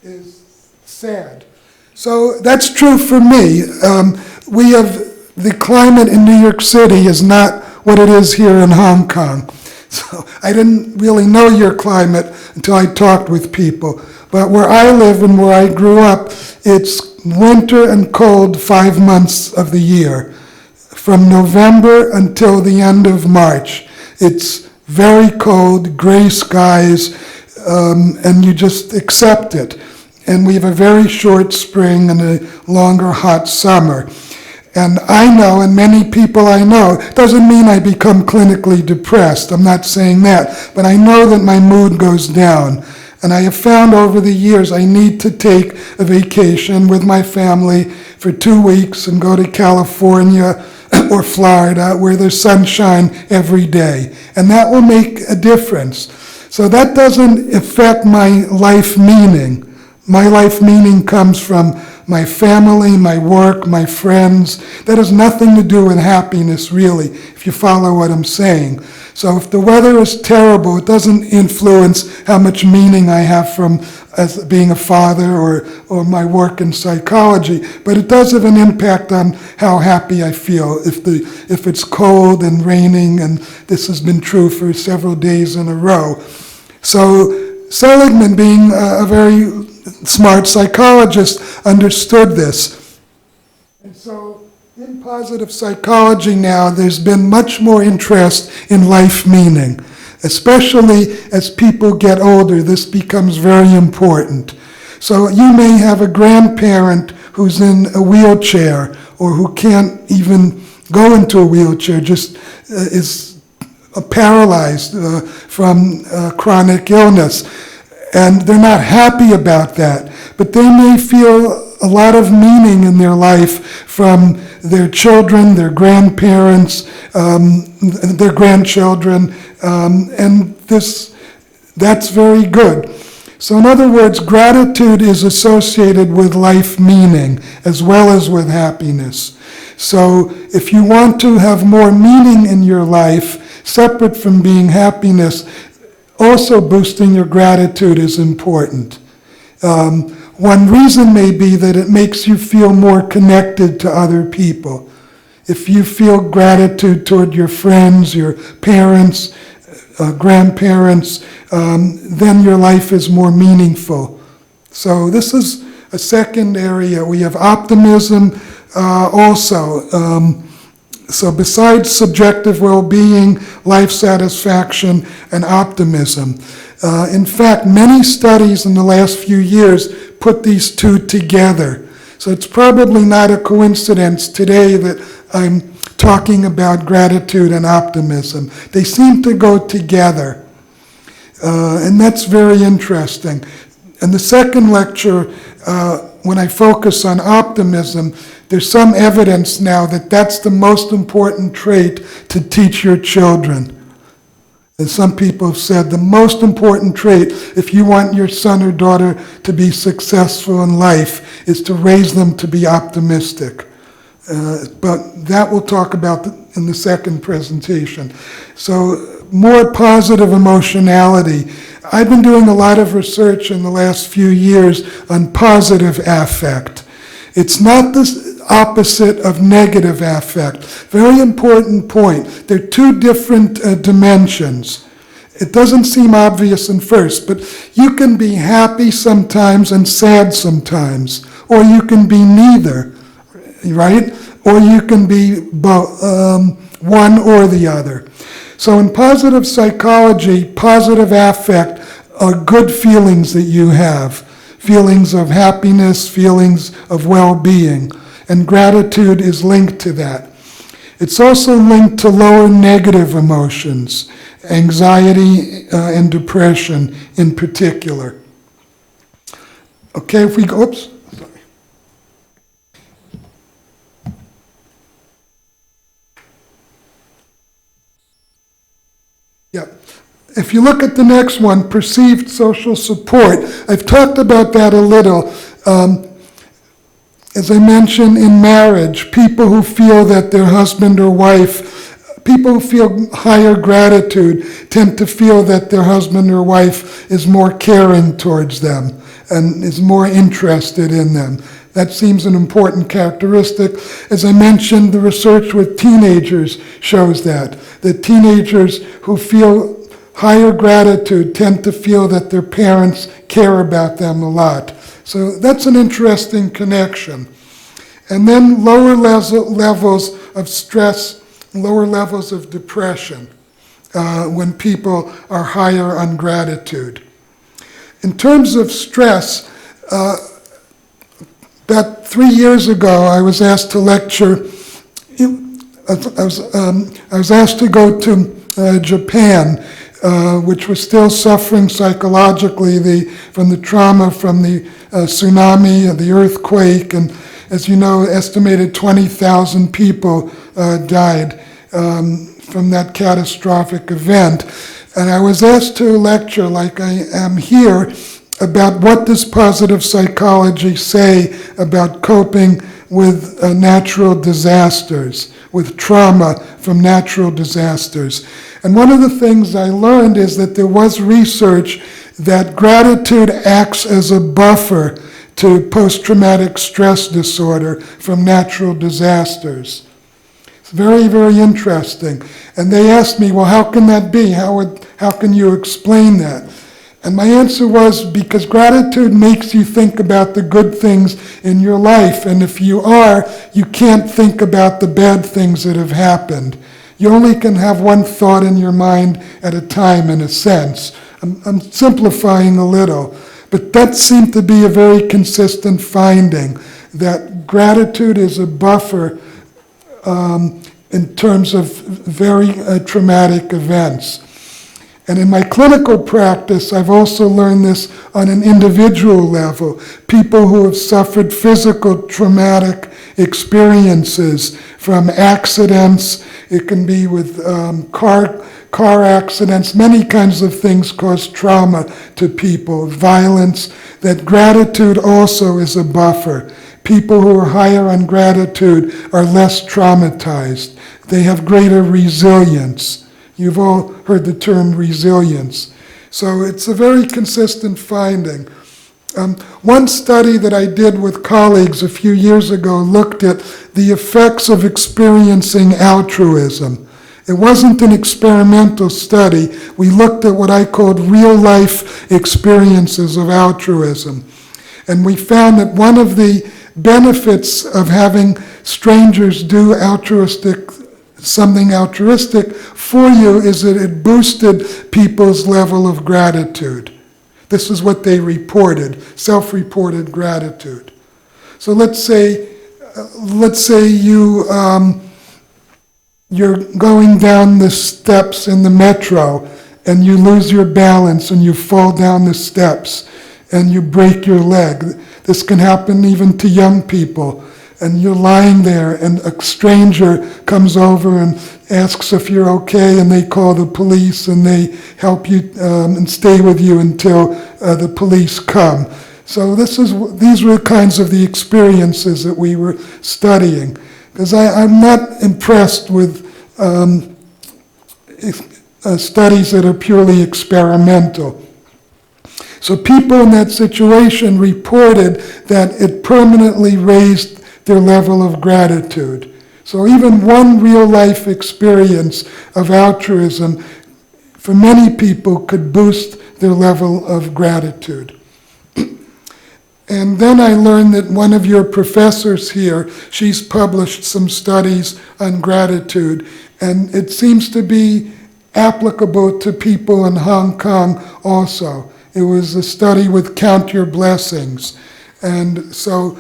is SAD. So that's true for me. The climate in New York City is not what it is here in Hong Kong. So I didn't really know your climate until I talked with people. But where I live and where I grew up, it's winter and cold 5 months of the year. From November until the end of March. It's very cold, gray skies, and you just accept it. And we have a very short spring and a longer hot summer. And I know, and many people I know, doesn't mean I become clinically depressed. I'm not saying that. But I know that my mood goes down. And I have found over the years I need to take a vacation with my family for 2 weeks and go to California or Florida where there's sunshine every day. And that will make a difference. So that doesn't affect my life meaning. My life meaning comes from my family, my work, my friends. That has nothing to do with happiness, really, if you follow what I'm saying. So if the weather is terrible, it doesn't influence how much meaning I have from as being a father or my work in psychology, but it does have an impact on how happy I feel if it's cold and raining, and this has been true for several days in a row. So Seligman, being a very smart psychologist, understood this. And so in positive psychology now, there's been much more interest in life meaning. Especially as people get older, this becomes very important. So you may have a grandparent who's in a wheelchair or who can't even go into a wheelchair, just is paralyzed from chronic illness. And they're not happy about that. But they may feel a lot of meaning in their life from their children, their grandparents, their grandchildren, and that's very good. So in other words, gratitude is associated with life meaning as well as with happiness. So if you want to have more meaning in your life, separate from being happiness, also boosting your gratitude is important. One reason may be that it makes you feel more connected to other people. If you feel gratitude toward your friends, your parents, grandparents, then your life is more meaningful. So this is a second area. We have optimism also. So besides subjective well-being, life satisfaction, and optimism. In fact, many studies in the last few years put these two together. So it's probably not a coincidence today that I'm talking about gratitude and optimism. They seem to go together. And that's very interesting. In the second lecture, when I focus on optimism, there's some evidence now that that's the most important trait to teach your children. As some people have said, the most important trait, if you want your son or daughter to be successful in life, is to raise them to be optimistic. But that we'll talk about in the second presentation. So more positive emotionality. I've been doing a lot of research in the last few years on positive affect. It's not the opposite of negative affect. Very important point. They're two different dimensions. It doesn't seem obvious at first, but you can be happy sometimes and sad sometimes, or you can be neither, right? Or you can be both, one or the other. So in positive psychology, positive affect are good feelings that you have. Feelings of happiness, feelings of well-being. And gratitude is linked to that. It's also linked to lower negative emotions, anxiety and depression in particular. Okay, if we go, oops, sorry. Yeah. If you look at the next one, perceived social support, I've talked about that a little. As I mentioned, in marriage, people who feel that their husband or wife, people who feel higher gratitude tend to feel that their husband or wife is more caring towards them and is more interested in them. That seems an important characteristic. As I mentioned, the research with teenagers shows that teenagers who feel higher gratitude tend to feel that their parents care about them a lot. So that's an interesting connection. And then lower levels of stress, lower levels of depression when people are higher on gratitude. In terms of stress, about 3 years ago, I was asked to lecture. I was asked to go to Japan, which was still suffering psychologically from the trauma from the tsunami and the earthquake, and as you know, estimated 20,000 people died from that catastrophic event. And I was asked to lecture, like I am here, about what does positive psychology say about coping with natural disasters, with trauma from natural disasters. And one of the things I learned is that there was research that gratitude acts as a buffer to post-traumatic stress disorder from natural disasters. It's very, very interesting. And they asked me, well, how can that be? How can you explain that? And my answer was, because gratitude makes you think about the good things in your life. And if you are, you can't think about the bad things that have happened. You only can have one thought in your mind at a time, in a sense. I'm simplifying a little. But that seemed to be a very consistent finding, that gratitude is a buffer in terms of very traumatic events. And in my clinical practice, I've also learned this on an individual level. People who have suffered physical traumatic experiences from accidents, it can be with car accidents, many kinds of things cause trauma to people, violence, that gratitude also is a buffer. People who are higher on gratitude are less traumatized. They have greater resilience. You've all heard the term resilience. So it's a very consistent finding. One study that I did with colleagues a few years ago looked at the effects of experiencing altruism. It wasn't an experimental study. We looked at what I called real-life experiences of altruism. And we found that one of the benefits of having strangers do something altruistic for you is that it boosted people's level of gratitude. This is what they reported, self-reported gratitude. So let's say you're going down the steps in the metro and you lose your balance and you fall down the steps and you break your leg. This can happen even to young people. And you're lying there and a stranger comes over and asks if you're okay, and they call the police and they help you and stay with you until the police come. So these were kinds of the experiences that we were studying. Because I'm not impressed with studies that are purely experimental. So people in that situation reported that it permanently raised their level of gratitude. So even one real-life experience of altruism, for many people, could boost their level of gratitude. And then I learned that one of your professors here, she's published some studies on gratitude, and it seems to be applicable to people in Hong Kong also. It was a study with Count Your Blessings. And so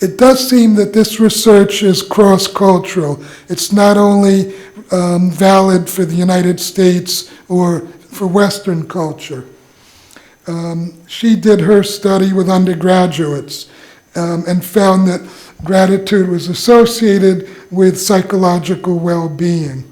it does seem that this research is cross-cultural. It's not only valid for the United States or for Western culture. She did her study with undergraduates and found that gratitude was associated with psychological well-being.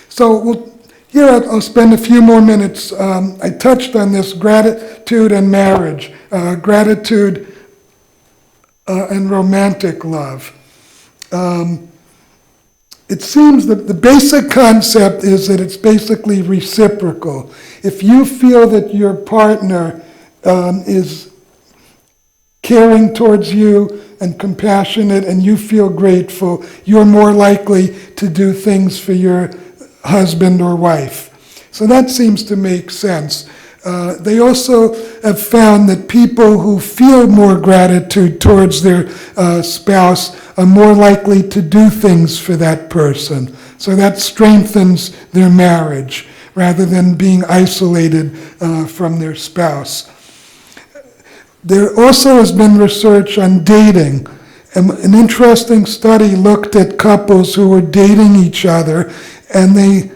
So here I'll spend a few more minutes. I touched on this, gratitude and marriage, gratitude and romantic love. It seems that the basic concept is that it's basically reciprocal. If you feel that your partner is caring towards you and compassionate and you feel grateful, you're more likely to do things for your husband or wife. So that seems to make sense. They also have found that people who feel more gratitude towards their spouse are more likely to do things for that person. So that strengthens their marriage rather than being isolated from their spouse. There also has been research on dating. An interesting study looked at couples who were dating each other, and they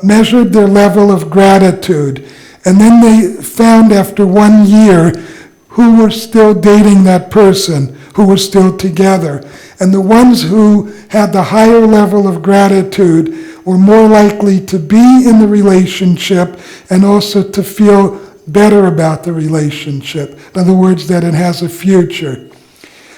measured their level of gratitude. And then they found after 1 year who were still dating that person, who were still together. And the ones who had the higher level of gratitude were more likely to be in the relationship and also to feel better about the relationship. In other words, that it has a future.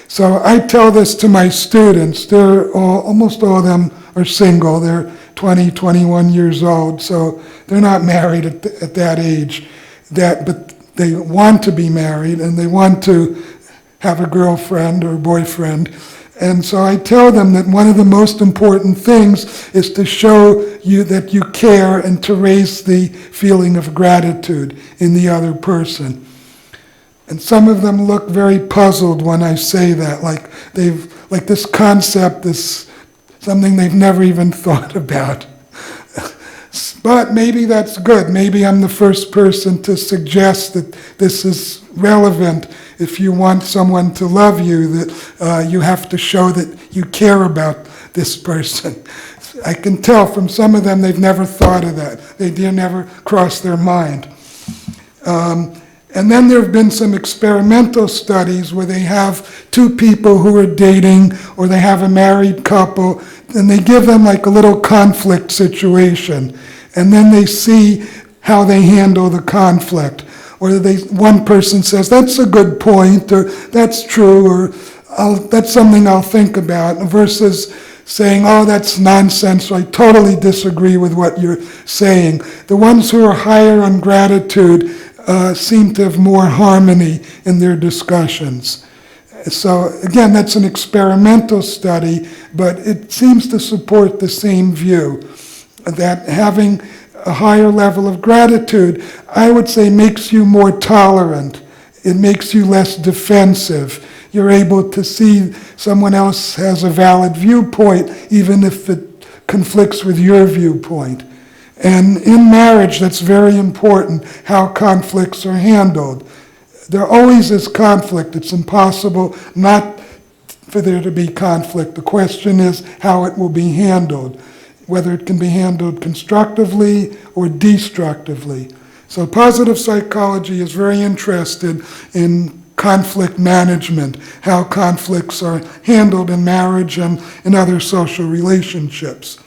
So I tell this to my students. Almost all of them are single. They're 20, 21 years old, so they're not married at that age. But they want to be married, and they want to have a girlfriend or boyfriend. And so I tell them that one of the most important things is to show you that you care and to raise the feeling of gratitude in the other person. And some of them look very puzzled when I say that, like this concept is something they've never even thought about. But maybe that's good. Maybe I'm the first person to suggest that this is relevant. If you want someone to love you, that you have to show that you care about this person. I can tell from some of them they've never thought of that. They never crossed their mind. And then there have been some experimental studies where they have two people who are dating, or they have a married couple, and they give them like a little conflict situation. And then they see how they handle the conflict. Or one person says, that's a good point, or that's true, or that's something I'll think about, versus saying, oh, that's nonsense, I totally disagree with what you're saying. The ones who are higher on gratitude seem to have more harmony in their discussions. So again, that's an experimental study, but it seems to support the same view, that having a higher level of gratitude, I would say, makes you more tolerant. It makes you less defensive. You're able to see someone else has a valid viewpoint, even if it conflicts with your viewpoint. And in marriage, that's very important, how conflicts are handled. There always is conflict. It's impossible not for there to be conflict. The question is how it will be handled, whether it can be handled constructively or destructively. So positive psychology is very interested in conflict management, how conflicts are handled in marriage and in other social relationships.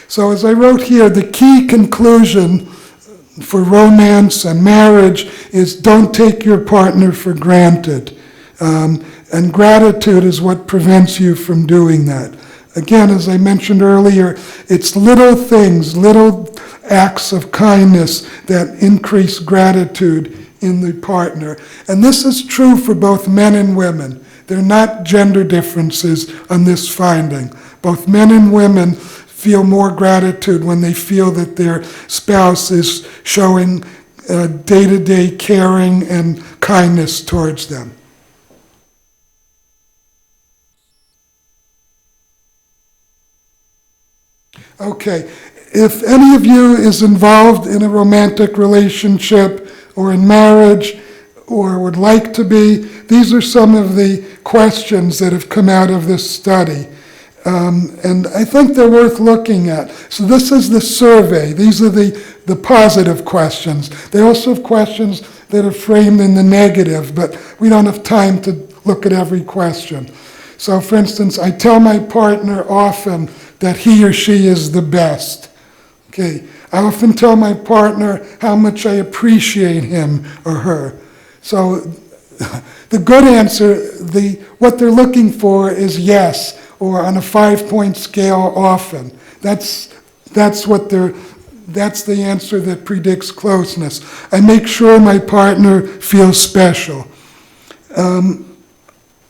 So as I wrote here, the key conclusion for romance and marriage is don't take your partner for granted. And gratitude is what prevents you from doing that. Again, as I mentioned earlier, it's little things, little acts of kindness that increase gratitude in the partner. And this is true for both men and women. There are not gender differences on this finding. Both men and women feel more gratitude when they feel that their spouse is showing day-to-day caring and kindness towards them. Okay, if any of you is involved in a romantic relationship or in marriage or would like to be, these are some of the questions that have come out of this study. And I think they're worth looking at. So this is the survey. These are the positive questions. They also have questions that are framed in the negative, but we don't have time to look at every question. So for instance, I tell my partner often that he or she is the best. Okay, I often tell my partner how much I appreciate him or her. So the good answer, what they're looking for is yes, or on a 5-point scale, often. That's the answer that predicts closeness. I make sure my partner feels special.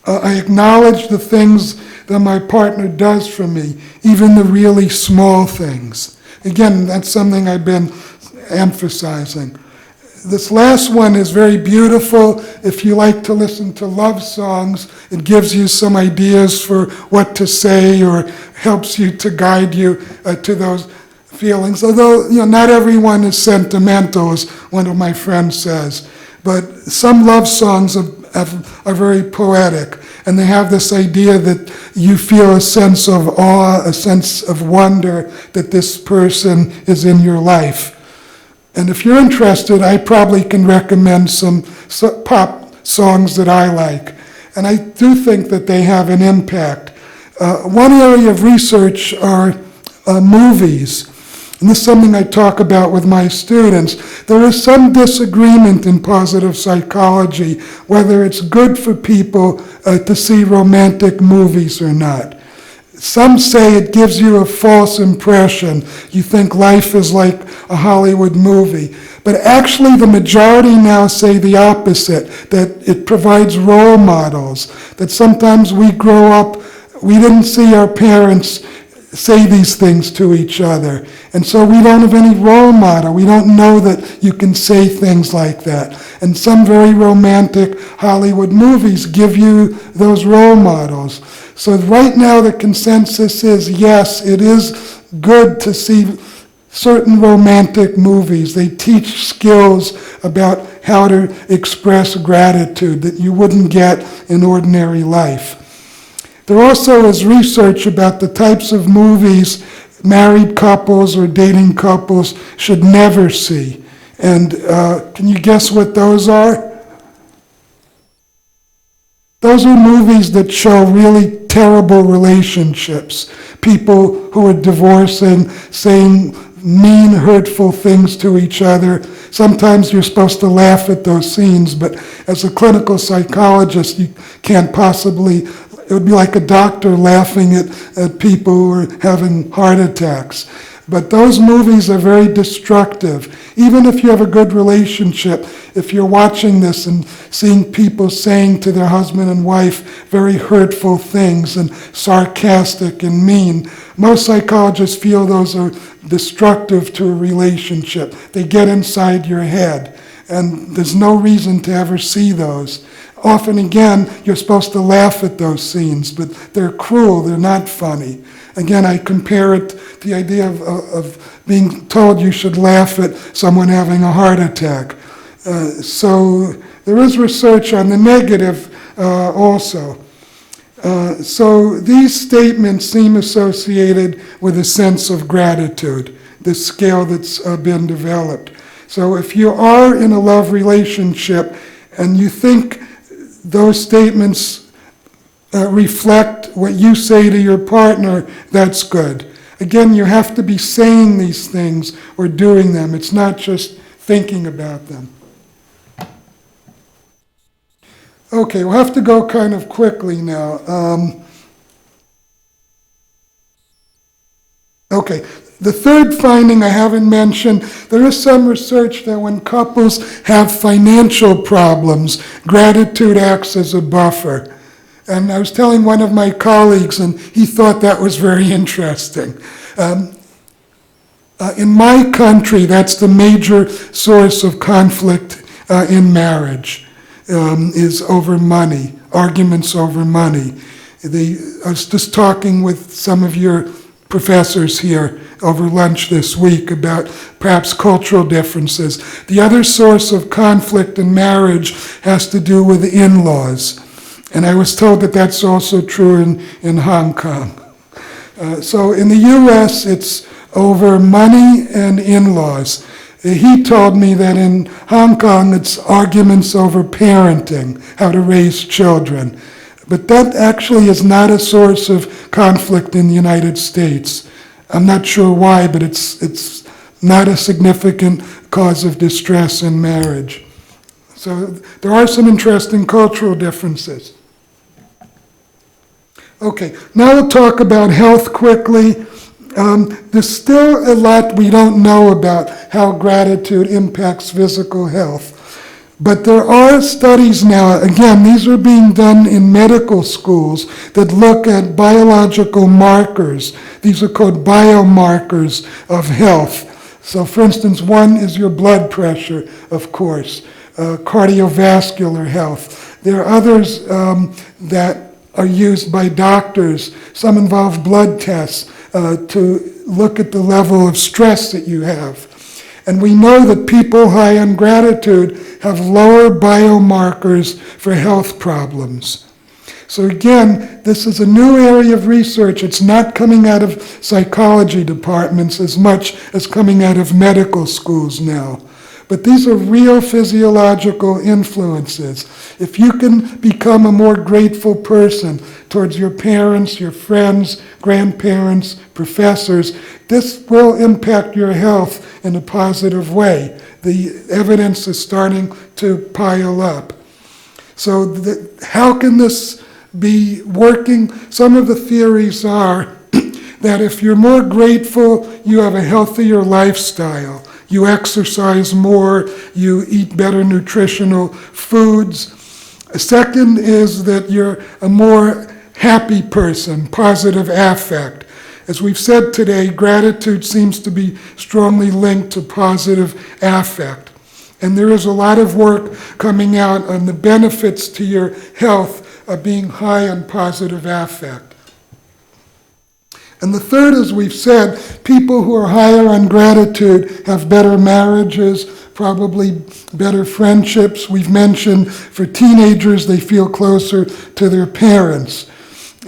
I acknowledge the things that my partner does for me, even the really small things. Again, that's something I've been emphasizing. This last one is very beautiful. If you like to listen to love songs, it gives you some ideas for what to say or helps you to guide you to those feelings. Although, not everyone is sentimental, as one of my friends says. But some love songs are very poetic, and they have this idea that you feel a sense of awe, a sense of wonder that this person is in your life. And if you're interested, I probably can recommend some pop songs that I like. And I do think that they have an impact. One area of research are movies. And this is something I talk about with my students. There is some disagreement in positive psychology whether it's good for people to see romantic movies or not. Some say it gives you a false impression. You think life is like a Hollywood movie. But actually the majority now say the opposite, that it provides role models, that sometimes we grow up, we didn't see our parents say these things to each other. And so we don't have any role model. We don't know that you can say things like that. And some very romantic Hollywood movies give you those role models. So right now the consensus is yes, it is good to see certain romantic movies. They teach skills about how to express gratitude that you wouldn't get in ordinary life. There also is research about the types of movies married couples or dating couples should never see. And can you guess what those are? Those are movies that show really terrible relationships. People who are divorcing, saying mean, hurtful things to each other. Sometimes you're supposed to laugh at those scenes, but as a clinical psychologist, you can't possibly, it would be like a doctor laughing at people who are having heart attacks. But those movies are very destructive. Even if you have a good relationship, if you're watching this and seeing people saying to their husband and wife very hurtful things and sarcastic and mean, most psychologists feel those are destructive to a relationship. They get inside your head, and there's no reason to ever see those. Often, again, you're supposed to laugh at those scenes, but they're cruel, they're not funny. Again, I compare it to the idea of being told you should laugh at someone having a heart attack. So there is research on the negative also. So these statements seem associated with a sense of gratitude, this scale that's been developed. So if you are in a love relationship and you think those statements reflect what you say to your partner, that's good. Again, you have to be saying these things or doing them. It's not just thinking about them. Okay, we'll have to go kind of quickly now. Okay, the third finding I haven't mentioned, there is some research that when couples have financial problems, gratitude acts as a buffer. And I was telling one of my colleagues, and he thought that was very interesting. In my country, that's the major source of conflict in marriage, is over money, arguments over money. I was just talking with some of your professors here over lunch this week about perhaps cultural differences. The other source of conflict in marriage has to do with in-laws. And I was told that that's also true in Hong Kong. So in the US, it's over money and in-laws. He told me that in Hong Kong, it's arguments over parenting, how to raise children. But that actually is not a source of conflict in the United States. I'm not sure why, but it's not a significant cause of distress in marriage. So there are some interesting cultural differences. Okay, now we'll talk about health quickly. There's still a lot we don't know about how gratitude impacts physical health. But there are studies now, again, these are being done in medical schools that look at biological markers. These are called biomarkers of health. So for instance, one is your blood pressure, of course, cardiovascular health. There are others that are used by doctors. Some involve blood tests to look at the level of stress that you have. And we know that people high on gratitude have lower biomarkers for health problems. So again, this is a new area of research. It's not coming out of psychology departments as much as coming out of medical schools now. But these are real physiological influences. If you can become a more grateful person towards your parents, your friends, grandparents, professors, this will impact your health in a positive way. The evidence is starting to pile up. So how can this be working? Some of the theories are that if you're more grateful, you have a healthier lifestyle. You exercise more, you eat better nutritional foods. A second is that you're a more happy person, positive affect. As we've said today, gratitude seems to be strongly linked to positive affect. And there is a lot of work coming out on the benefits to your health of being high on positive affect. And the third, as we've said, people who are higher on gratitude have better marriages, probably better friendships. We've mentioned for teenagers, they feel closer to their parents.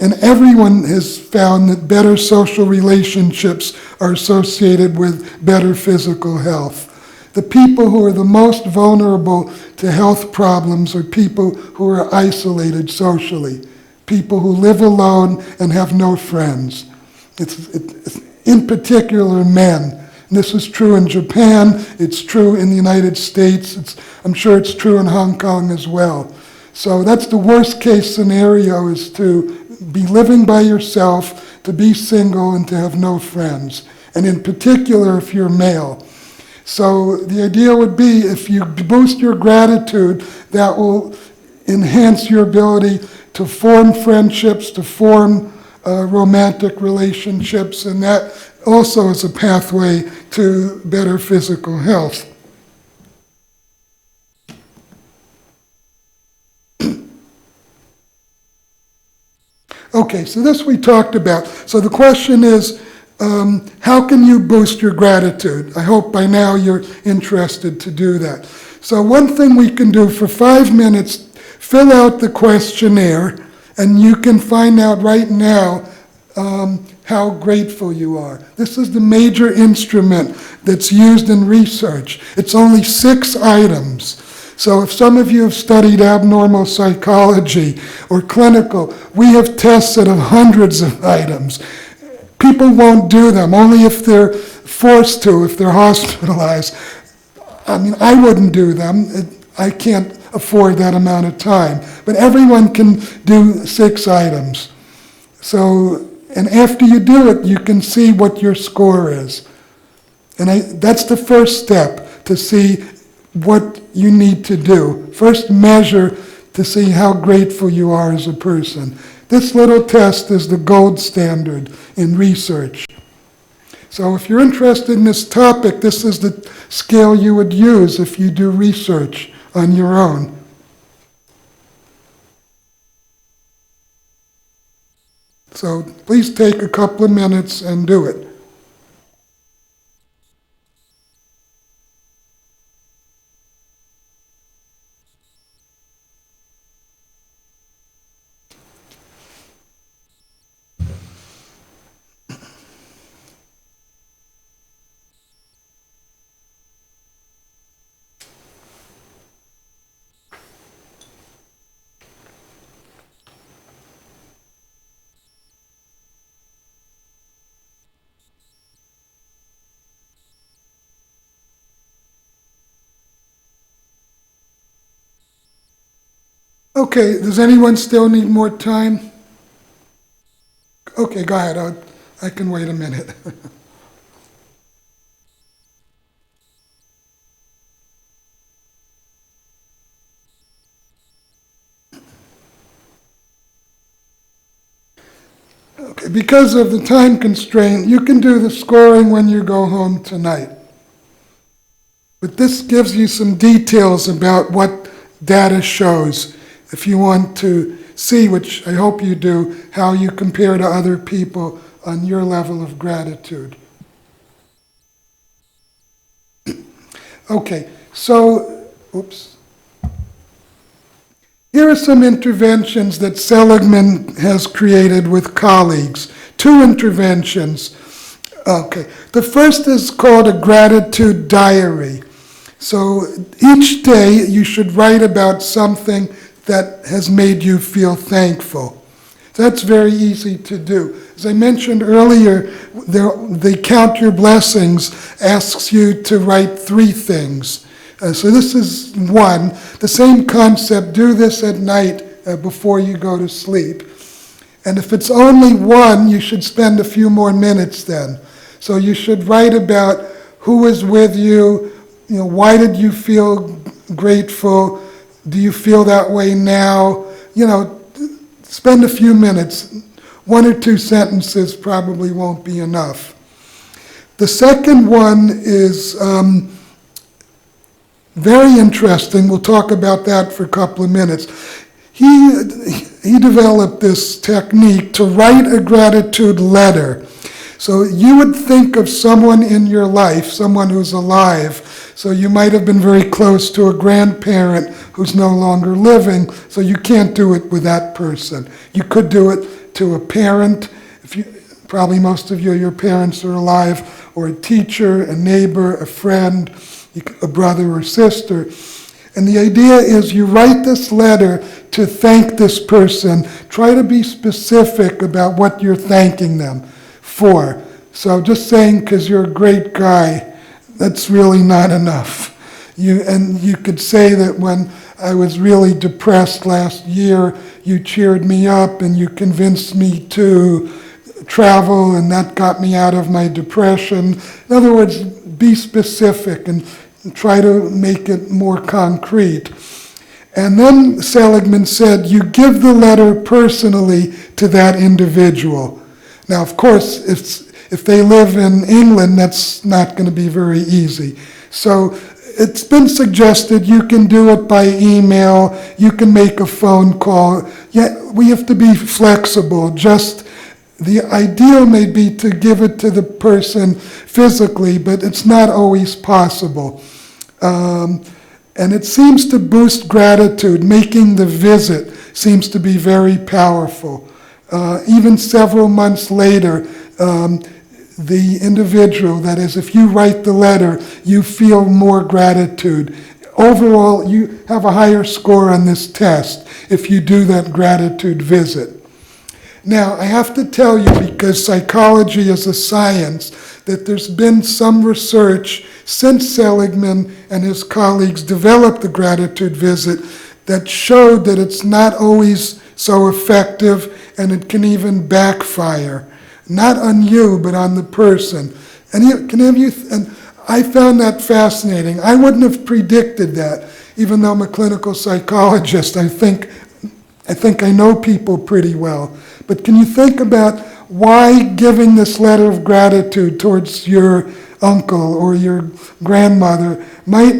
And everyone has found that better social relationships are associated with better physical health. The people who are the most vulnerable to health problems are people who are isolated socially, people who live alone and have no friends. It's in particular men. And this is true in Japan, it's true in the United States, I'm sure it's true in Hong Kong as well. So that's the worst case scenario, is to be living by yourself, to be single, and to have no friends. And in particular, if you're male. So the idea would be, if you boost your gratitude, that will enhance your ability to form friendships, to form romantic relationships, and that also is a pathway to better physical health. Okay, so this we talked about. So the question is, how can you boost your gratitude? I hope by now you're interested to do that. So one thing we can do for 5 minutes, fill out the questionnaire, and you can find out right now how grateful you are. This is the major instrument that's used in research. It's only 6 items. So if some of you have studied abnormal psychology or clinical, we have tests that have hundreds of items. People won't do them, only if they're forced to, if they're hospitalized. I mean, I wouldn't do them. I can't afford that amount of time. But everyone can do 6 items. So, and after you do it, you can see what your score is. And that's the first step, to see what you need to do. First, measure to see how grateful you are as a person. This little test is the gold standard in research. So if you're interested in this topic, this is the scale you would use if you do research on your own. So please take a couple of minutes and do it. Okay, does anyone still need more time? Okay, go ahead. I can wait a minute. Okay, because of the time constraint, you can do the scoring when you go home tonight. But this gives you some details about what data shows. If you want to see, which I hope you do, how you compare to other people on your level of gratitude. Okay, so, oops. Here are some interventions that Seligman has created with colleagues. 2 interventions. Okay, the first is called a gratitude diary. So each day you should write about something that has made you feel thankful. That's very easy to do. As I mentioned earlier, the Count Your Blessings asks you to write 3 things. So this is 1. The same concept, do this at night before you go to sleep. And if it's only 1, you should spend a few more minutes then. So you should write about who is with you, why did you feel grateful, do you feel that way now? Spend a few minutes. 1 or 2 sentences probably won't be enough. The second one is very interesting. We'll talk about that for a couple of minutes. He developed this technique to write a gratitude letter. So you would think of someone in your life, someone who's alive. So you might have been very close to a grandparent who's no longer living, so you can't do it with that person. You could do it to a parent, probably most of you, your parents are alive, or a teacher, a neighbor, a friend, a brother or sister. And the idea is you write this letter to thank this person. Try to be specific about what you're thanking them for. So just saying because you're a great guy, that's really not enough. You could say that when I was really depressed last year, you cheered me up and you convinced me to travel, and that got me out of my depression. In other words, be specific and try to make it more concrete. And then Seligman said, you give the letter personally to that individual. Now, of course, if they live in England, that's not going to be very easy. So it's been suggested you can do it by email, you can make a phone call. Yet we have to be flexible. Just the ideal may be to give it to the person physically, but it's not always possible. And it seems to boost gratitude. Making the visit seems to be very powerful. Even several months later, the individual, that is, if you write the letter, you feel more gratitude. Overall, you have a higher score on this test if you do that gratitude visit. Now, I have to tell you, because psychology is a science, that there's been some research since Seligman and his colleagues developed the gratitude visit that showed that it's not always so effective and it can even backfire. Not on you, but on the person. And I found that fascinating. I wouldn't have predicted that, even though I'm a clinical psychologist. I think I know people pretty well. But can you think about why giving this letter of gratitude towards your uncle or your grandmother might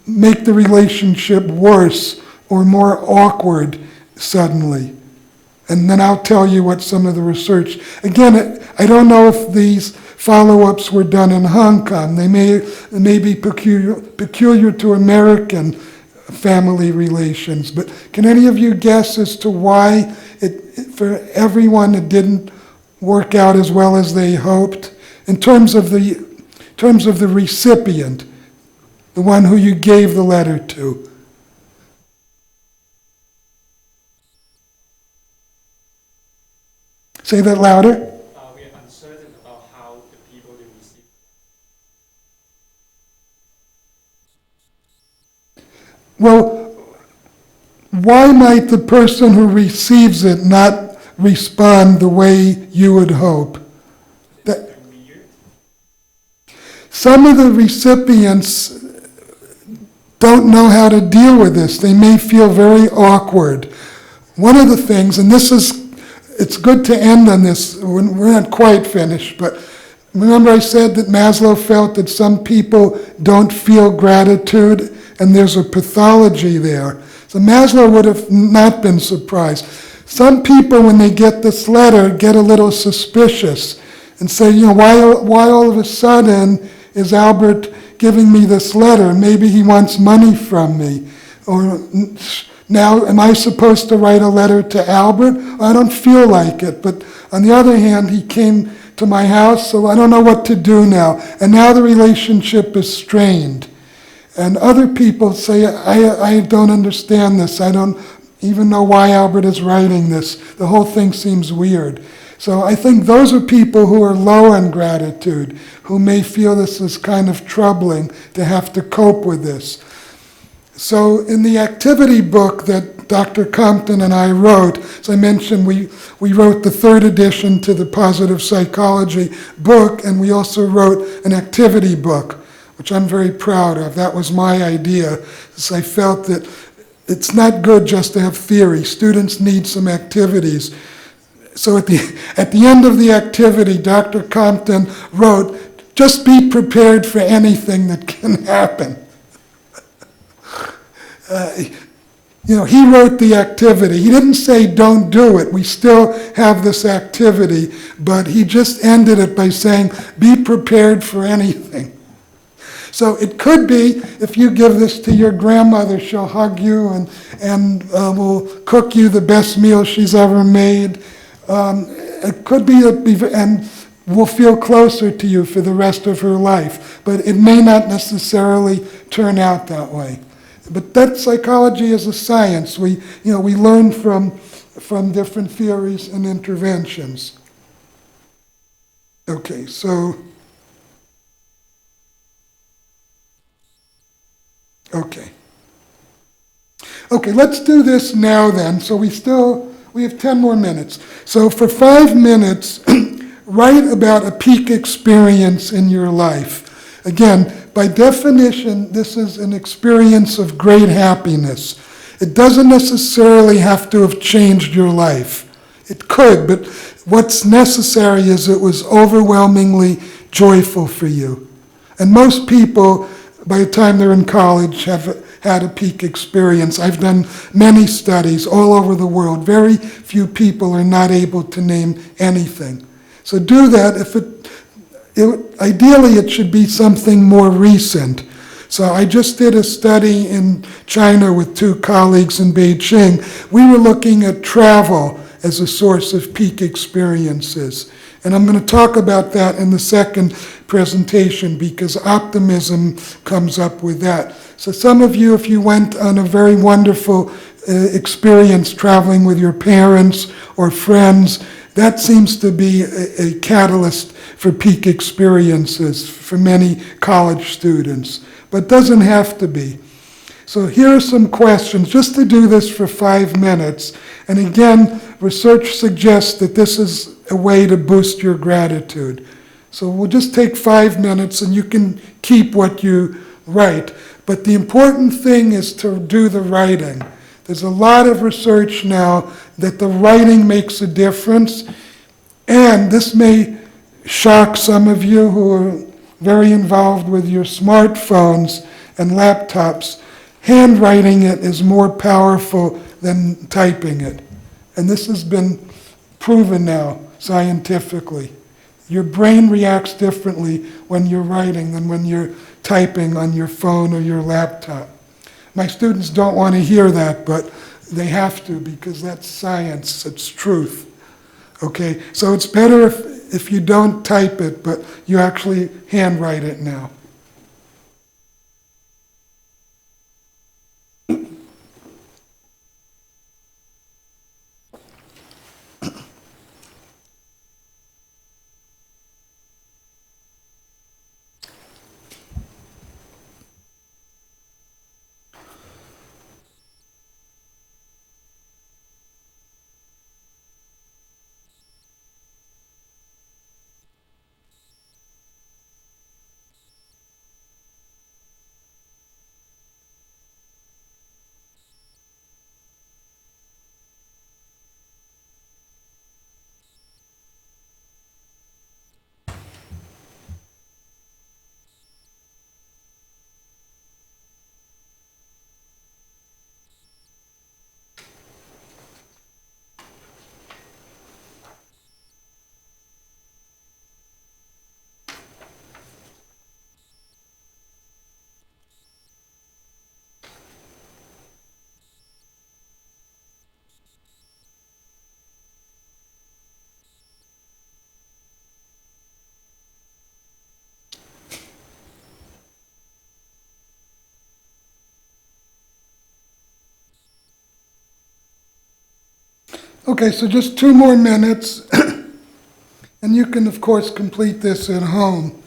make the relationship worse or more awkward suddenly? And then I'll tell you what some of the research. Again, I don't know if these follow-ups were done in Hong Kong. They may be peculiar to American family relations. But can any of you guess as to why for everyone it didn't work out as well as they hoped in terms of the recipient, the one who you gave the letter to? Say that louder. We are uncertain about how the people they receive. Well, why might the person who receives it not respond the way you would hope? Some of the recipients don't know how to deal with this. They may feel very awkward. One of the things, and it's good to end on this, we're not quite finished, but remember I said that Maslow felt that some people don't feel gratitude, and there's a pathology there. So Maslow would have not been surprised. Some people, when they get this letter, get a little suspicious and say, why all of a sudden is Albert giving me this letter? Maybe he wants money from me. Or now, am I supposed to write a letter to Albert? I don't feel like it. But on the other hand, he came to my house, so I don't know what to do now. And now the relationship is strained. And other people say, I don't understand this. I don't even know why Albert is writing this. The whole thing seems weird. So I think those are people who are low on gratitude, who may feel this is kind of troubling to have to cope with this. So in the activity book that Dr. Compton and I wrote, as I mentioned, we wrote the third edition to the positive psychology book, and we also wrote an activity book, which I'm very proud of. That was my idea, because I felt that it's not good just to have theory. Students need some activities. So at the end of the activity, Dr. Compton wrote, just be prepared for anything that can happen. He wrote the activity. He didn't say don't do it. We still have this activity, but he just ended it by saying be prepared for anything. So it could be if you give this to your grandmother, she'll hug you and will cook you the best meal she's ever made. It could be and will feel closer to you for the rest of her life, but it may not necessarily turn out that way. But that psychology is a science. We learn from different theories and interventions. Okay, so. Okay. Okay, let's do this now then. So we have 10 more minutes. So for 5 minutes, write about a peak experience in your life. Again, by definition, this is an experience of great happiness. It doesn't necessarily have to have changed your life. It could, but what's necessary is it was overwhelmingly joyful for you. And most people, by the time they're in college, have had a peak experience. I've done many studies all over the world. Very few people are not able to name anything. So do that. Ideally, it should be something more recent. So I just did a study in China with 2 colleagues in Beijing. We were looking at travel as a source of peak experiences. And I'm going to talk about that in the second presentation because optimism comes up with that. So some of you, if you went on a very wonderful experience traveling with your parents or friends, that seems to be a catalyst for peak experiences for many college students, but doesn't have to be. So here are some questions, just to do this for 5 minutes. And again, research suggests that this is a way to boost your gratitude. So we'll just take 5 minutes and you can keep what you write. But the important thing is to do the writing. There's a lot of research now that the writing makes a difference. And this may shock some of you who are very involved with your smartphones and laptops. Handwriting it is more powerful than typing it. And this has been proven now scientifically. Your brain reacts differently when you're writing than when you're typing on your phone or your laptop. My students don't want to hear that, but they have to because that's science, it's truth. Okay, so it's better if you don't type it, but you actually handwrite it now. Okay, so just 2 more minutes, and you can, of course, complete this at home.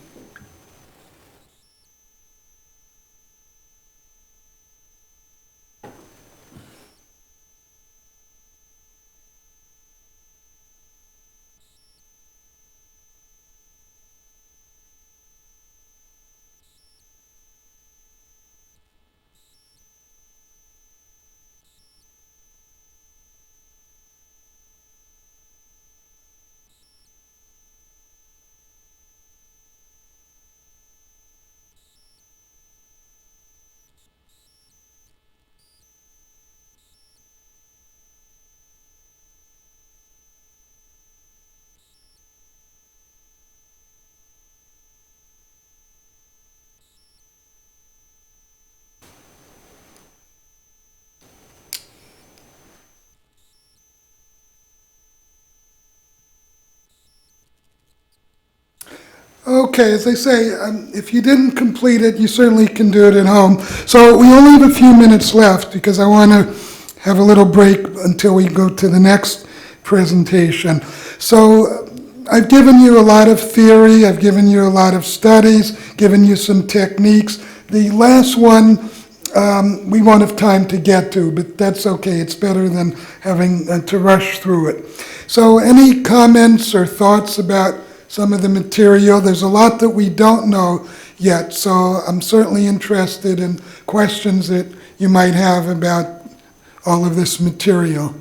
Okay, as I say, if you didn't complete it, you certainly can do it at home. So we only have a few minutes left because I want to have a little break until we go to the next presentation. So I've given you a lot of theory, I've given you a lot of studies, given you some techniques. The last one we won't have time to get to, but that's okay. It's better than having to rush through it. So any comments or thoughts about some of the material? There's a lot that we don't know yet, so I'm certainly interested in questions that you might have about all of this material.